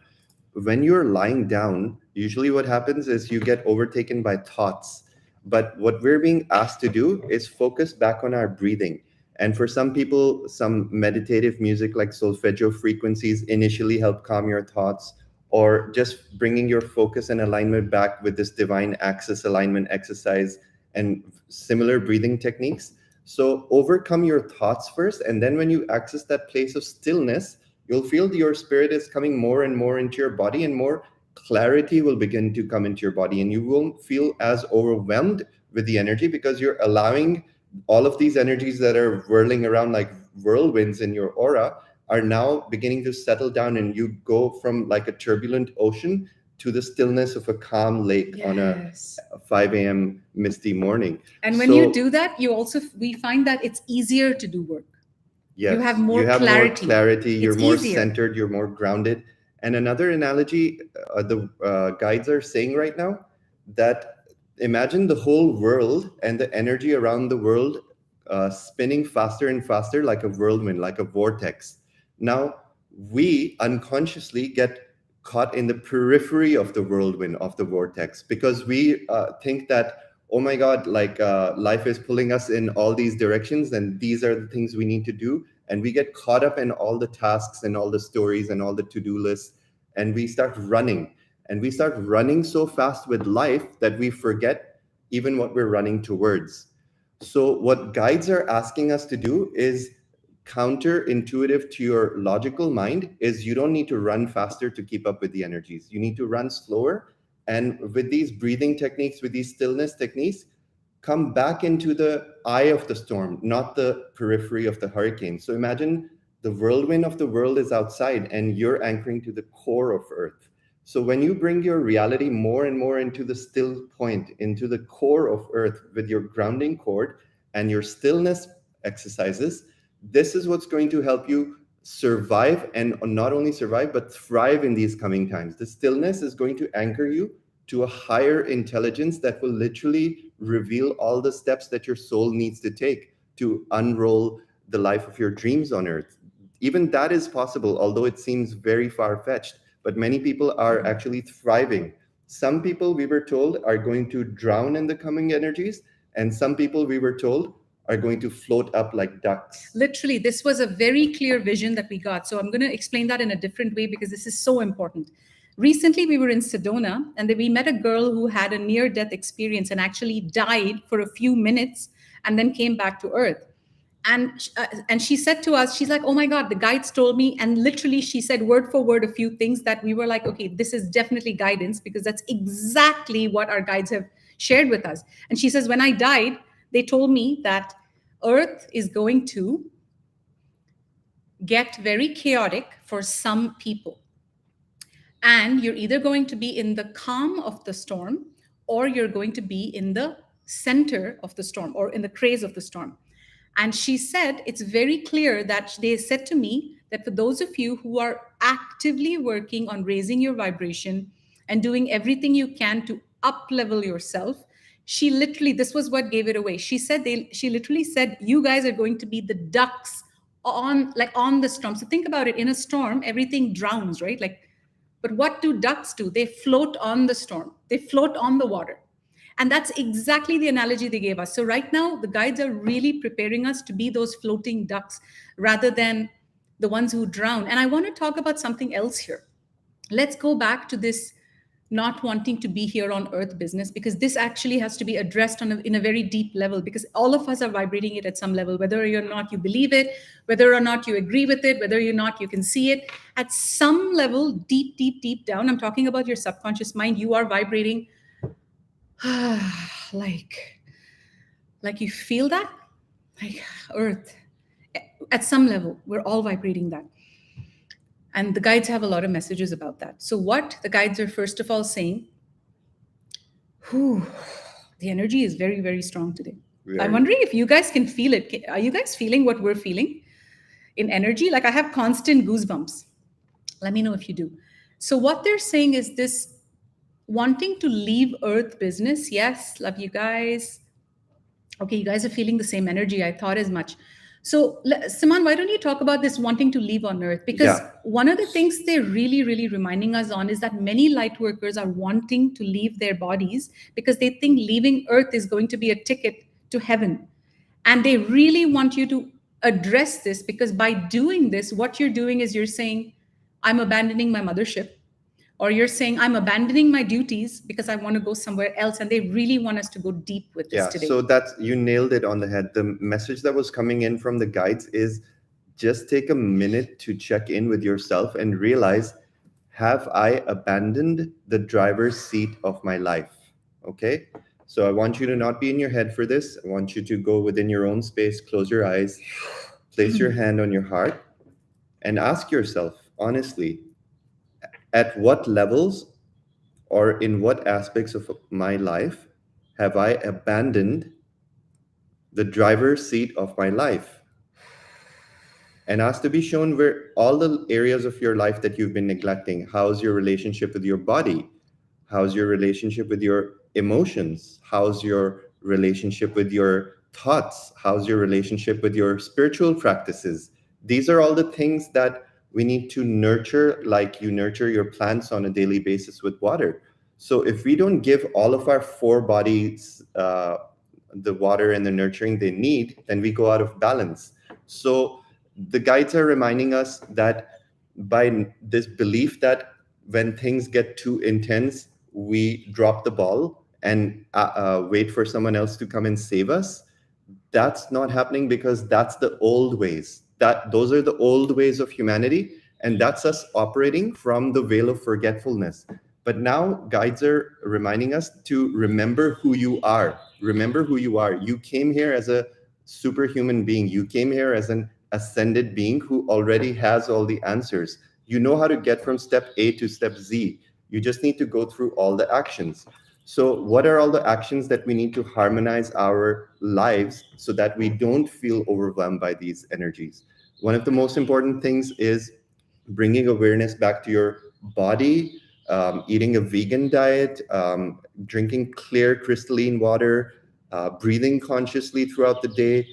When you're lying down, usually what happens is you get overtaken by thoughts. But what we're being asked to do is focus back on our breathing. And for some people, some meditative music like solfeggio frequencies initially help calm your thoughts, or just bringing your focus and alignment back with this divine axis alignment exercise and similar breathing techniques. So overcome your thoughts first, and then when you access that place of stillness, you'll feel your spirit is coming more and more into your body, and more clarity will begin to come into your body, and you won't feel as overwhelmed with the energy because you're allowing all of these energies that are whirling around like whirlwinds in your aura are now beginning to settle down, and you go from like a turbulent ocean to the stillness of a calm lake on a Yes. 5 a.m. misty morning. And when you So do that, you also, we find that it's easier to do work. You have yes, more you have more clarity. clarity, you're It's more easier. centered, you're more grounded. And another analogy the guides are saying right now, that imagine the whole world and the energy around the world spinning faster and faster like a whirlwind, like a vortex. Now, we unconsciously get caught in the periphery of the whirlwind, of the vortex, because we think that, oh my God, like life is pulling us in all these directions, and these are the things we need to do. And we get caught up in all the tasks and all the stories and all the to-do lists, and we start running. And we start running so fast with life that we forget even what we're running towards. So, what guides are asking us to do is counterintuitive to your logical mind, is you don't need to run faster to keep up with the energies. You need to run slower. And with these breathing techniques, with these stillness techniques, come back into the eye of the storm, not the periphery of the hurricane. So imagine the whirlwind of the world is outside and you're anchoring to the core of Earth. So when you bring your reality more and more into the still point, into the core of Earth with your grounding cord and your stillness exercises, this is what's going to help you survive, and not only survive, but thrive in these coming times. The stillness is going to anchor you to a higher intelligence that will literally reveal all the steps that your soul needs to take to unroll the life of your dreams on Earth. Even that is possible, although it seems very far-fetched, but many people are actually thriving. Some people, we were told, are going to drown in the coming energies, and some people, we were told, are going to float up like ducks. Literally, this was a very clear vision that we got. So I'm going to explain that in a different way because this is so important. Recently, we were in Sedona and we met a girl who had a near death experience and actually died for a few minutes and then came back to Earth. And she said to us, she's like, oh my God, the guides told me. And literally, she said word for word a few things that we were like, okay, this is definitely guidance because that's exactly what our guides have shared with us. And she says, when I died, they told me that Earth is going to get very chaotic for some people. And you're either going to be in the calm of the storm or you're going to be in the center of the storm or in the craze of the storm. And she said, it's very clear that they said to me that for those of you who are actively working on raising your vibration and doing everything you can to up level yourself, she literally, this was what gave it away. She said, she literally said, you guys are going to be the ducks on the storm. So think about it. In a storm, everything drowns, right? Like, but what do ducks do? They float on the storm. They float on the water. And that's exactly the analogy they gave us. So right now, the guides are really preparing us to be those floating ducks rather than the ones who drown. And I want to talk about something else here. Let's go back to this not wanting to be here on earth business, because this actually has to be addressed in a very deep level, because all of us are vibrating it at some level, whether or not you believe it, whether or not you agree with it, whether or not you can see it. At some level, deep, deep, deep down, I'm talking about your subconscious mind, you are vibrating like you feel that, like earth. At some level, we're all vibrating that. And the guides have a lot of messages about that. So what the guides are first of all saying, whew, the energy is very, very strong today. I'm Very. wondering if you guys can feel it. Are you guys feeling what we're feeling in energy? Like I have constant goosebumps. Let me know if you do. So what they're saying is this wanting to leave earth business. Yes, love you guys. Okay, you guys are feeling the same energy. I thought as much. So, Simon, why don't you talk about this wanting to leave on earth? Because Yeah. one of the things they're really, really reminding us on is that many light workers are wanting to leave their bodies because they think leaving earth is going to be a ticket to heaven. And they really want you to address this, because by doing this, what you're doing is you're saying, I'm abandoning my mothership, or you're saying, I'm abandoning my duties because I want to go somewhere else. And they really want us to go deep with this Yeah, today. so that's, you nailed it on the head. The message that was coming in from the guides is just take a minute to check in with yourself and realize, have I abandoned the driver's seat of my life? Okay, so I want you to not be in your head for this. I want you to go within your own space, close your eyes, place your hand on your heart, and ask yourself honestly, at what levels or in what aspects of my life have I abandoned the driver's seat of my life? And ask to be shown where all the areas of your life that you've been neglecting. How's your relationship with your body? How's your relationship with your emotions? How's your relationship with your thoughts? How's your relationship with your spiritual practices? These are all the things that we need to nurture, like you nurture your plants on a daily basis with water. So if we don't give all of our four bodies the water and the nurturing they need, then we go out of balance. So the guides are reminding us that by this belief that when things get too intense, we drop the ball and wait for someone else to come and save us. That's not happening, because that's the old ways. Those are the old ways of humanity, and that's us operating from the veil of forgetfulness. But now guides are reminding us to remember who you are. Remember who you are. You came here as a superhuman being. You came here as an ascended being who already has all the answers. You know how to get from step A to step Z. You just need to go through all the actions. So what are all the actions that we need to harmonize our lives so that we don't feel overwhelmed by these energies? One of the most important things is bringing awareness back to your body, eating a vegan diet, drinking clear crystalline water, breathing consciously throughout the day,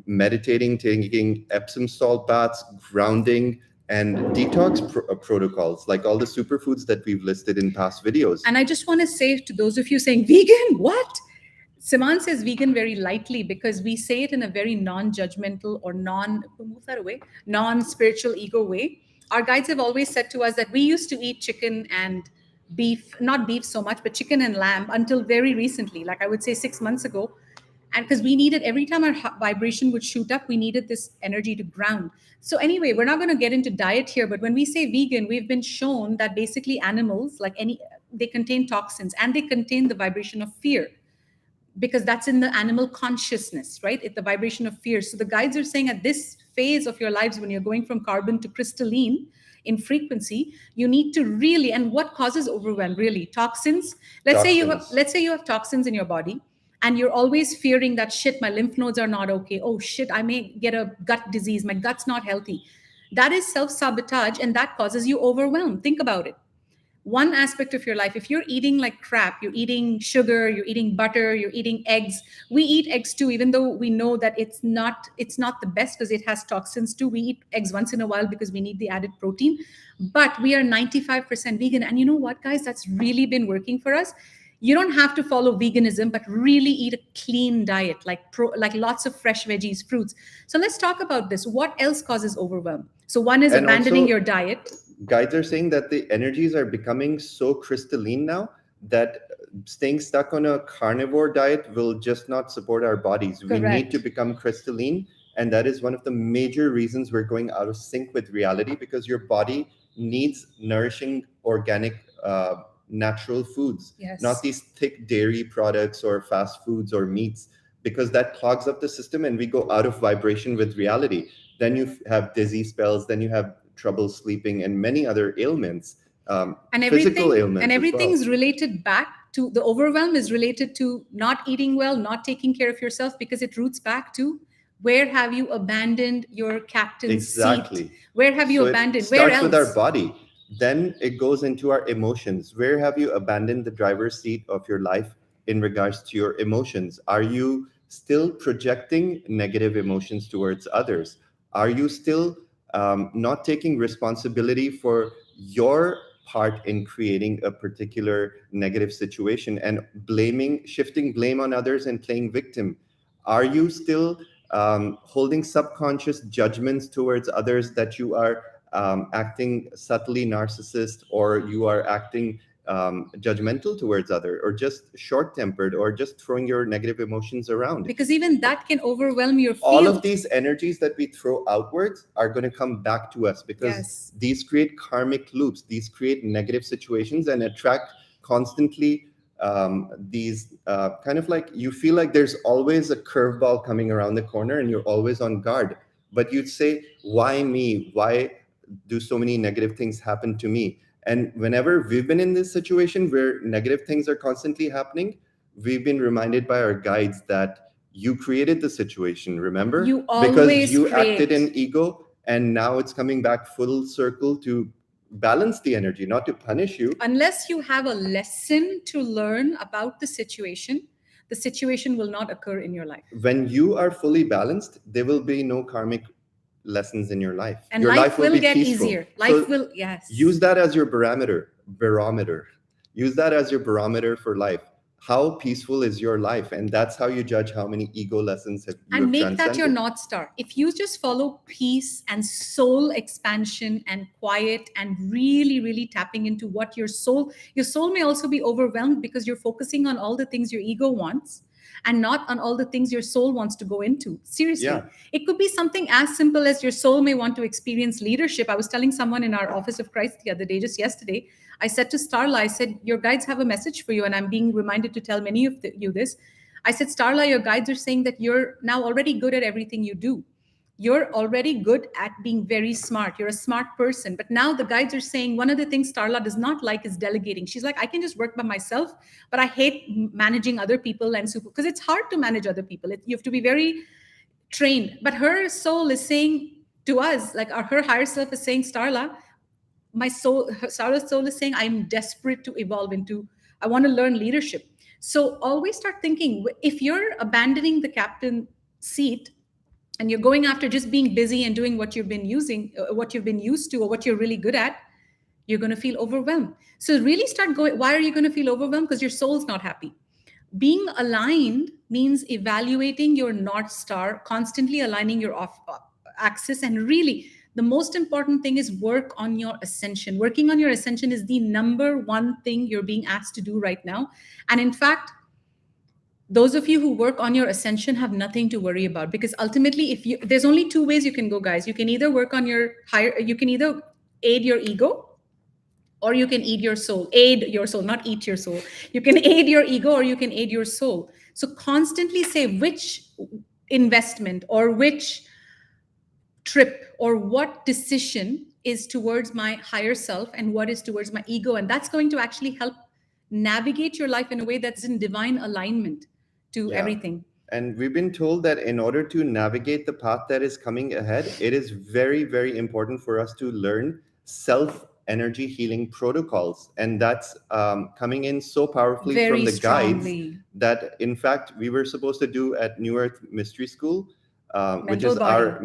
meditating, taking Epsom salt baths, grounding, and detox protocols, like all the superfoods that we've listed in past videos. And I just want to say to those of you saying, vegan, what? Siman says vegan very lightly because we say it in a very non-judgmental or move that away, non-spiritual ego way. Our guides have always said to us that we used to eat chicken and beef, not beef so much, but chicken and lamb until very recently, like I would say 6 months ago. And because we needed, every time our vibration would shoot up, we needed this energy to ground. So anyway, we're not going to get into diet here, but when we say vegan, we've been shown that basically animals, like they contain toxins and they contain the vibration of fear, because that's in the animal consciousness, right? It's the vibration of fear. So the guides are saying at this phase of your lives, when you're going from carbon to crystalline in frequency, you need to really, and what causes overwhelm? Really, toxins. Let's say you have toxins in your body, and you're always fearing that, shit, my lymph nodes are not okay. Oh shit, I may get a gut disease. My gut's not healthy. That is self-sabotage, and that causes you overwhelm. Think about it. One aspect of your life, if you're eating like crap, you're eating sugar, you're eating butter, you're eating eggs. We eat eggs too, even though we know that it's not the best because it has toxins too. We eat eggs once in a while because we need the added protein, but we are 95% vegan. And you know what, guys, that's really been working for us. You don't have to follow veganism, but really eat a clean diet, like lots of fresh veggies, fruits. So let's talk about this. What else causes overwhelm? So one is abandoning your diet. Guides are saying that the energies are becoming so crystalline now that staying stuck on a carnivore diet will just not support our bodies. Correct. We need to become crystalline. And that is one of the major reasons we're going out of sync with reality, because your body needs nourishing, organic, natural foods, yes, not these thick dairy products or fast foods or meats, because that clogs up the system and we go out of vibration with reality. Then you have dizzy spells, then you have trouble sleeping, and many other ailments, and physical ailments. And everything's related back to the overwhelm is related to not eating well, not taking care of yourself, because it roots back to where have you abandoned your captain's seat? Where have you abandoned? Where else? It starts with our body. Then it goes into our emotions. Where have you abandoned the driver's seat of your life in regards to your emotions? Are you still projecting negative emotions towards others? Are you still not taking responsibility for your part in creating a particular negative situation and shifting blame on others and playing victim? Are you still holding subconscious judgments towards others, that you are acting subtly narcissist, or you are acting judgmental towards others, or just short-tempered, or just throwing your negative emotions around? Because even that can overwhelm your field. All of these energies that we throw outwards are going to come back to us, because these create karmic loops. These create negative situations and attract constantly these kind of like, you feel like there's always a curveball coming around the corner and you're always on guard. But you'd say, why me? Why do so many negative things happen to me? And whenever we've been in this situation where negative things are constantly happening, we've been reminded by our guides that you created the situation, remember? You Because always you acted create. in ego, and now it's coming back full circle to balance the energy, not to punish you. Unless you have a lesson to learn about the situation will not occur in your life. When you are fully balanced, there will be no karmic lessons in your life. And Your life life will will be get peaceful. easier. Life So will, yes. use that as your barometer. Use that as your barometer for life. How peaceful is your life? And that's how you judge how many ego lessons you And have make that your transcended. North Star. If you just follow peace and soul expansion and quiet and really, really tapping into what your soul may also be overwhelmed because you're focusing on all the things your ego wants and not on all the things your soul wants to go into. Seriously. Yeah. It could be something as simple as your soul may want to experience leadership. I was telling someone in our Office of Christ the other day, just yesterday, I said to Starla, I said, your guides have a message for you, and I'm being reminded to tell many of you this. I said, Starla, your guides are saying that you're now already good at everything you do. You're already good at being very smart. You're a smart person. But now the guides are saying one of the things Starla does not like is delegating. She's like, I can just work by myself, but I hate managing other people and super, because it's hard to manage other people. You have to be very trained. But her soul is saying to us, like her higher self is saying, Starla, my soul, Sarah's soul is saying, I'm desperate to evolve into, I want to learn leadership. So always start thinking, if you're abandoning the captain seat and you're going after just being busy and doing what you've been what you've been used to, or what you're really good at, you're going to feel overwhelmed. So really start going, why are you going to feel overwhelmed? Because your soul's not happy. Being aligned means evaluating your North Star, constantly aligning your off axis, and really the most important thing is work on your ascension. Working on your ascension is the number one thing you're being asked to do right now. And in fact, those of you who work on your ascension have nothing to worry about, because ultimately, if you, there's only two ways you can go, guys. You can either work on your higher, you can either aid your ego, or you can aid your soul, not eat your soul. You can aid your ego, or you can aid your soul. So constantly say which investment or which trip or what decision is towards my higher self and what is towards my ego. And that's going to actually help navigate your life in a way that's in divine alignment to Yeah. everything. And we've been told that in order to navigate the path that is coming ahead, it is very, very important for us to learn self energy healing protocols. And that's coming in so powerfully Very from the guides strongly. that, in fact, we were supposed to do at New Earth Mystery School, which Mental is body. our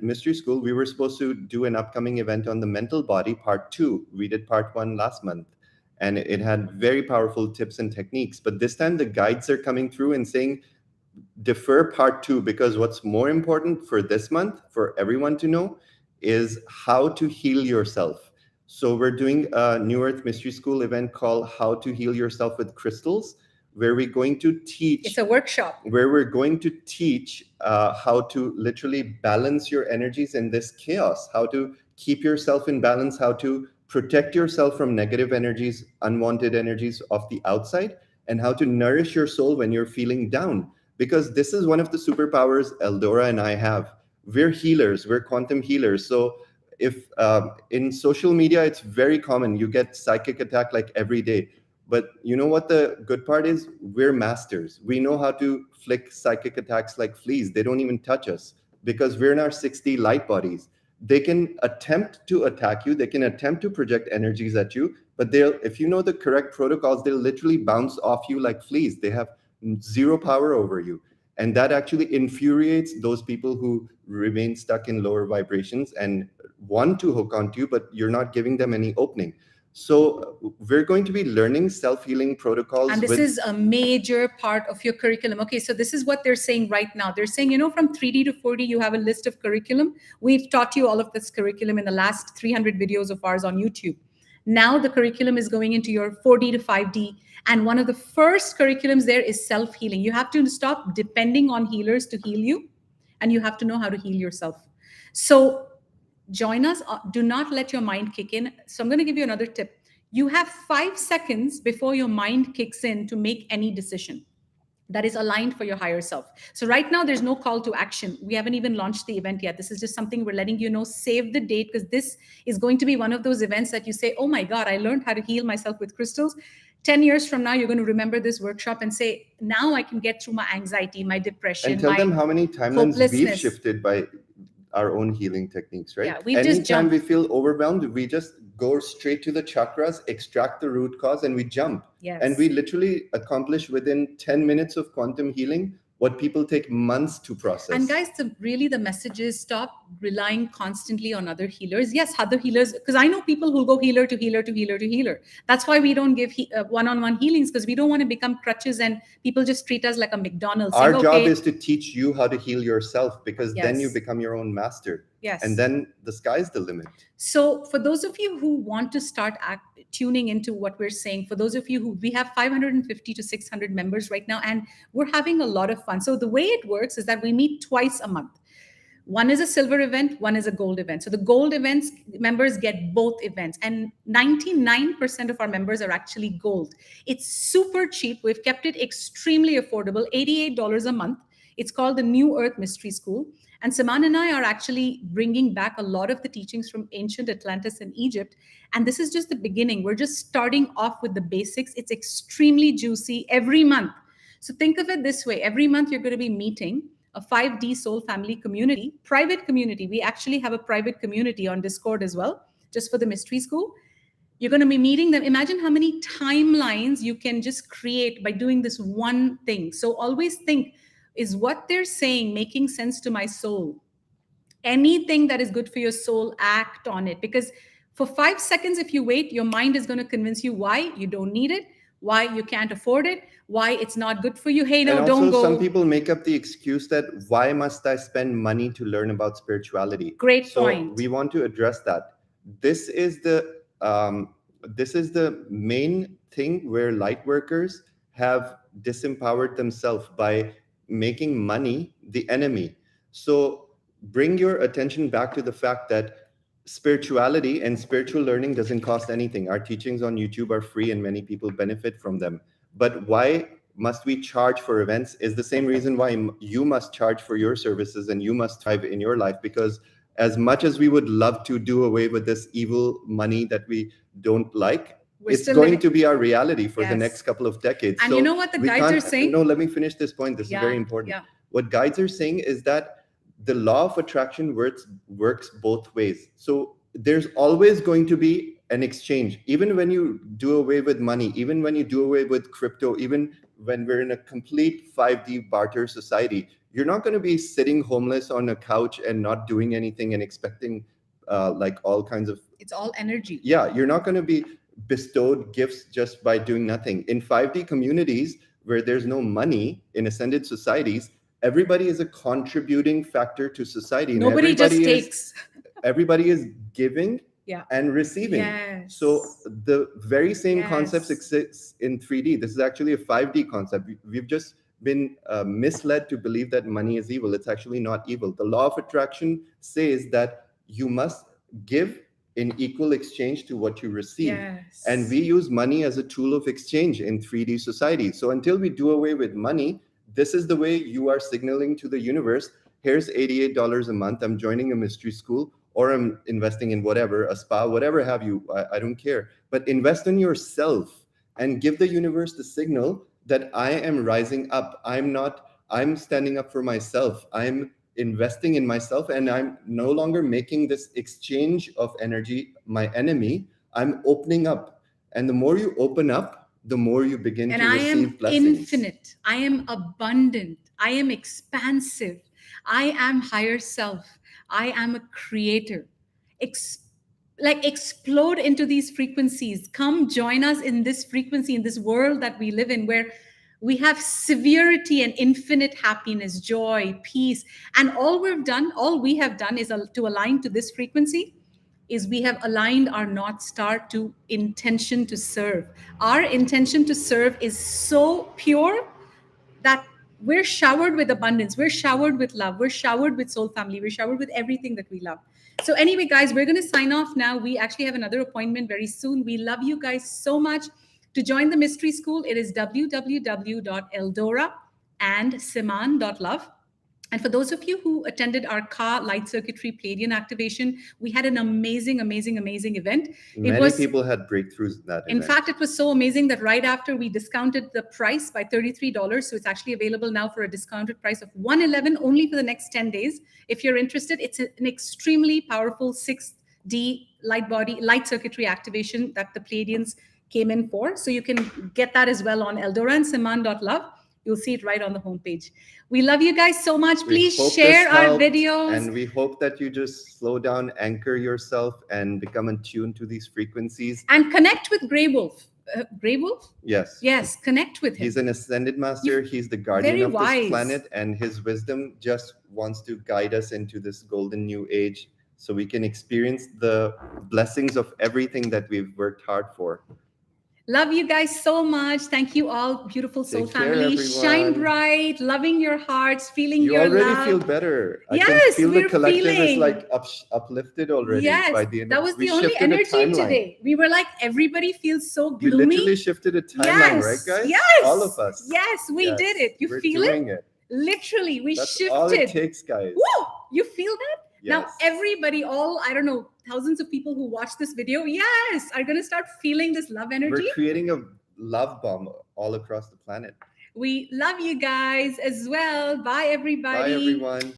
mystery school. We were supposed to do an upcoming event on the mental body, part 2. We did part 1 last month. And it had very powerful tips and techniques. But this time the guides are coming through and saying, defer part 2, because what's more important for this month for everyone to know is how to heal yourself. So we're doing a New Earth Mystery School event called How to Heal Yourself with Crystals, where we're going to teach. It's a workshop. Where we're going to teach how to literally balance your energies in this chaos, how to keep yourself in balance, how to protect yourself from negative energies, unwanted energies of the outside, and how to nourish your soul when you're feeling down. Because this is one of the superpowers Eldora and I have. We're healers, we're quantum healers. So if in social media, it's very common, you get psychic attack like every day. But you know what the good part is? We're masters. We know how to flick psychic attacks like fleas. They don't even touch us because we're in our 6D light bodies. They can attempt to attack you. They can attempt to project energies at you, but if you know the correct protocols, they'll literally bounce off you like fleas. They have zero power over you. And that actually infuriates those people who remain stuck in lower vibrations and want to hook onto you, but you're not giving them any opening. So we're going to be learning self-healing protocols. And this is a major part of your curriculum. Okay, so this is what they're saying right now. They're saying, from 3D to 4D, you have a list of curriculum. We've taught you all of this curriculum in the last 300 videos of ours on YouTube. Now the curriculum is going into your 4D to 5D. And one of the first curriculums there is self-healing. You have to stop depending on healers to heal you, and you have to know how to heal yourself. So join us. Do not let your mind kick in. So I'm going to give you another tip. You have 5 seconds before your mind kicks in to make any decision. that is aligned for your higher self. So right now there's no call to action. We haven't even launched the event yet. This is just something we're letting you know. Save the date, because this is going to be one of those events that you say, oh my God, I learned how to heal myself with crystals. 10 years from now, you're going to remember this workshop and say, now I can get through my anxiety, my And depression, tell them my how many timelines we've hopelessness. shifted by our own healing techniques, right? Yeah, we've just Anytime we jumped. feel overwhelmed, we just go straight to the chakras, extract the root cause, and we jump. Yes. And we literally accomplish within 10 minutes of quantum healing what people take months to process. And guys, really the message is stop relying constantly on other healers. Yes, other healers, because I know people who go healer to healer to healer to healer. That's why we don't give one-on-one healings, because we don't want to become crutches and people just treat us like a McDonald's. Our saying, job okay, is to teach you how to heal yourself, because then you Yes. become your own master. Yes. And then the sky's the limit. So for those of you who want to start tuning into what we're saying, for those of you who, we have 550 to 600 members right now, and we're having a lot of fun. So the way it works is that we meet twice a month. One is a silver event, one is a gold event. So the gold events members get both events, and 99% of our members are actually gold. It's super cheap. We've kept it extremely affordable, $88 a month. It's called the New Earth Mystery School. And Saman and I are actually bringing back a lot of the teachings from ancient Atlantis and Egypt. And this is just the beginning. We're just starting off with the basics. It's extremely juicy every month. So think of it this way. Every month you're going to be meeting a 5D Soul Family community, private community. We actually have a private community on Discord as well, just for the Mystery School. You're going to be meeting them. Imagine how many timelines you can just create by doing this one thing. So always think, is what they're saying making sense to my soul? Anything that is good for your soul, act on it. Because for 5 seconds, if you wait, your mind is going to convince you why you don't need it, why you can't afford it, why it's not good for you. Hey, no, and also, don't go. some people make up the excuse that why must I spend money to learn about spirituality? Great so point. We want to address that. This is the main thing where light workers have disempowered themselves by making money the enemy. So bring your attention back to the fact that spirituality and spiritual learning doesn't cost anything. Our teachings on YouTube are free and many people benefit from them. But why must we charge for events is the same reason why you must charge for your services and you must thrive in your life. Because as much as we would love to do away with this evil money that we don't like, it's going to be our reality for the next couple of decades. And so you know what the guides are saying? No, let me finish this point. This is very important. What guides are saying is that the law of attraction works both ways. So there's always going to be an exchange. Even when you do away with money, even when you do away with crypto, even when we're in a complete 5D barter society, you're not going to be sitting homeless on a couch and not doing anything and expecting like all kinds of... It's all energy. Yeah, you're not going to be bestowed gifts just by doing nothing. In 5D communities where there's no money, in ascended societies, everybody is a contributing factor to society. Nobody just takes. Everybody is giving and receiving. Yes. So the very same concepts exist in 3D. This is actually a 5D concept. We've just been misled to believe that money is evil. It's actually not evil. The law of attraction says that you must give in equal exchange to what you receive. Yes. And we use money as a tool of exchange in 3D society. So until we do away with money, this is the way you are signaling to the universe, here's $88 a month, I'm joining a mystery school, or I'm investing in whatever, a spa, whatever have you, I don't care. But invest in yourself and give the universe the signal that I am rising up. I'm standing up for myself. I'm investing in myself, and I'm no longer making this exchange of energy my enemy. I'm opening up. And the more you open up, the more you begin to receive blessings. I am infinite. I am abundant. I am expansive. I am higher self. I am a creator. Explode into these frequencies. Come join us in this frequency, in this world that we live in, where we have severity and infinite happiness, joy, peace. And all we have done is to align to this frequency, is we have aligned our North Star to intention to serve. Our intention to serve is so pure that we're showered with abundance. We're showered with love. We're showered with soul family. We're showered with everything that we love. So anyway, guys, we're going to sign off now. We actually have another appointment very soon. We love you guys so much. To join the Mystery School, it is www.eldora, and siman.love. And for those of you who attended our Ka Light Circuitry Palladian activation, we had an amazing, amazing, amazing event. Many people had breakthroughs in that In event. fact, it was so amazing that right after we discounted the price by $33, so it's actually available now for a discounted price of $111 only for the next 10 days. If you're interested, it's an extremely powerful 6D light circuitry activation that the Palladians came in for. So you can get that as well on eldoransiman.love. You'll see it right on the homepage. We love you guys so much. Please share our videos. And we hope that you just slow down, anchor yourself, and become attuned to these frequencies. And connect with Grey Wolf. Grey Wolf? Yes. Yes, connect with him. He's an ascended master. He's the guardian of this planet, and his wisdom just wants to guide us into this golden new age so we can experience the blessings of everything that we've worked hard for. Love you guys so much. Thank you all, beautiful soul family. Care, shine bright, loving your hearts, feeling your love. You already feel better. Yes, I can feel the collective is like uplifted already. Yes, by the end that was the only energy today. We were like, everybody feels so gloomy. We literally shifted a timeline, right, guys? Yes, all of us. Yes, we did it. You feel it? Literally, That's shifted. all it takes, guys. Woo! You feel that? Yes. Now, everybody, I don't know, thousands of people who watch this video, are going to start feeling this love energy. We're creating a love bomb all across the planet. We love you guys as well. Bye, everybody. Bye, everyone.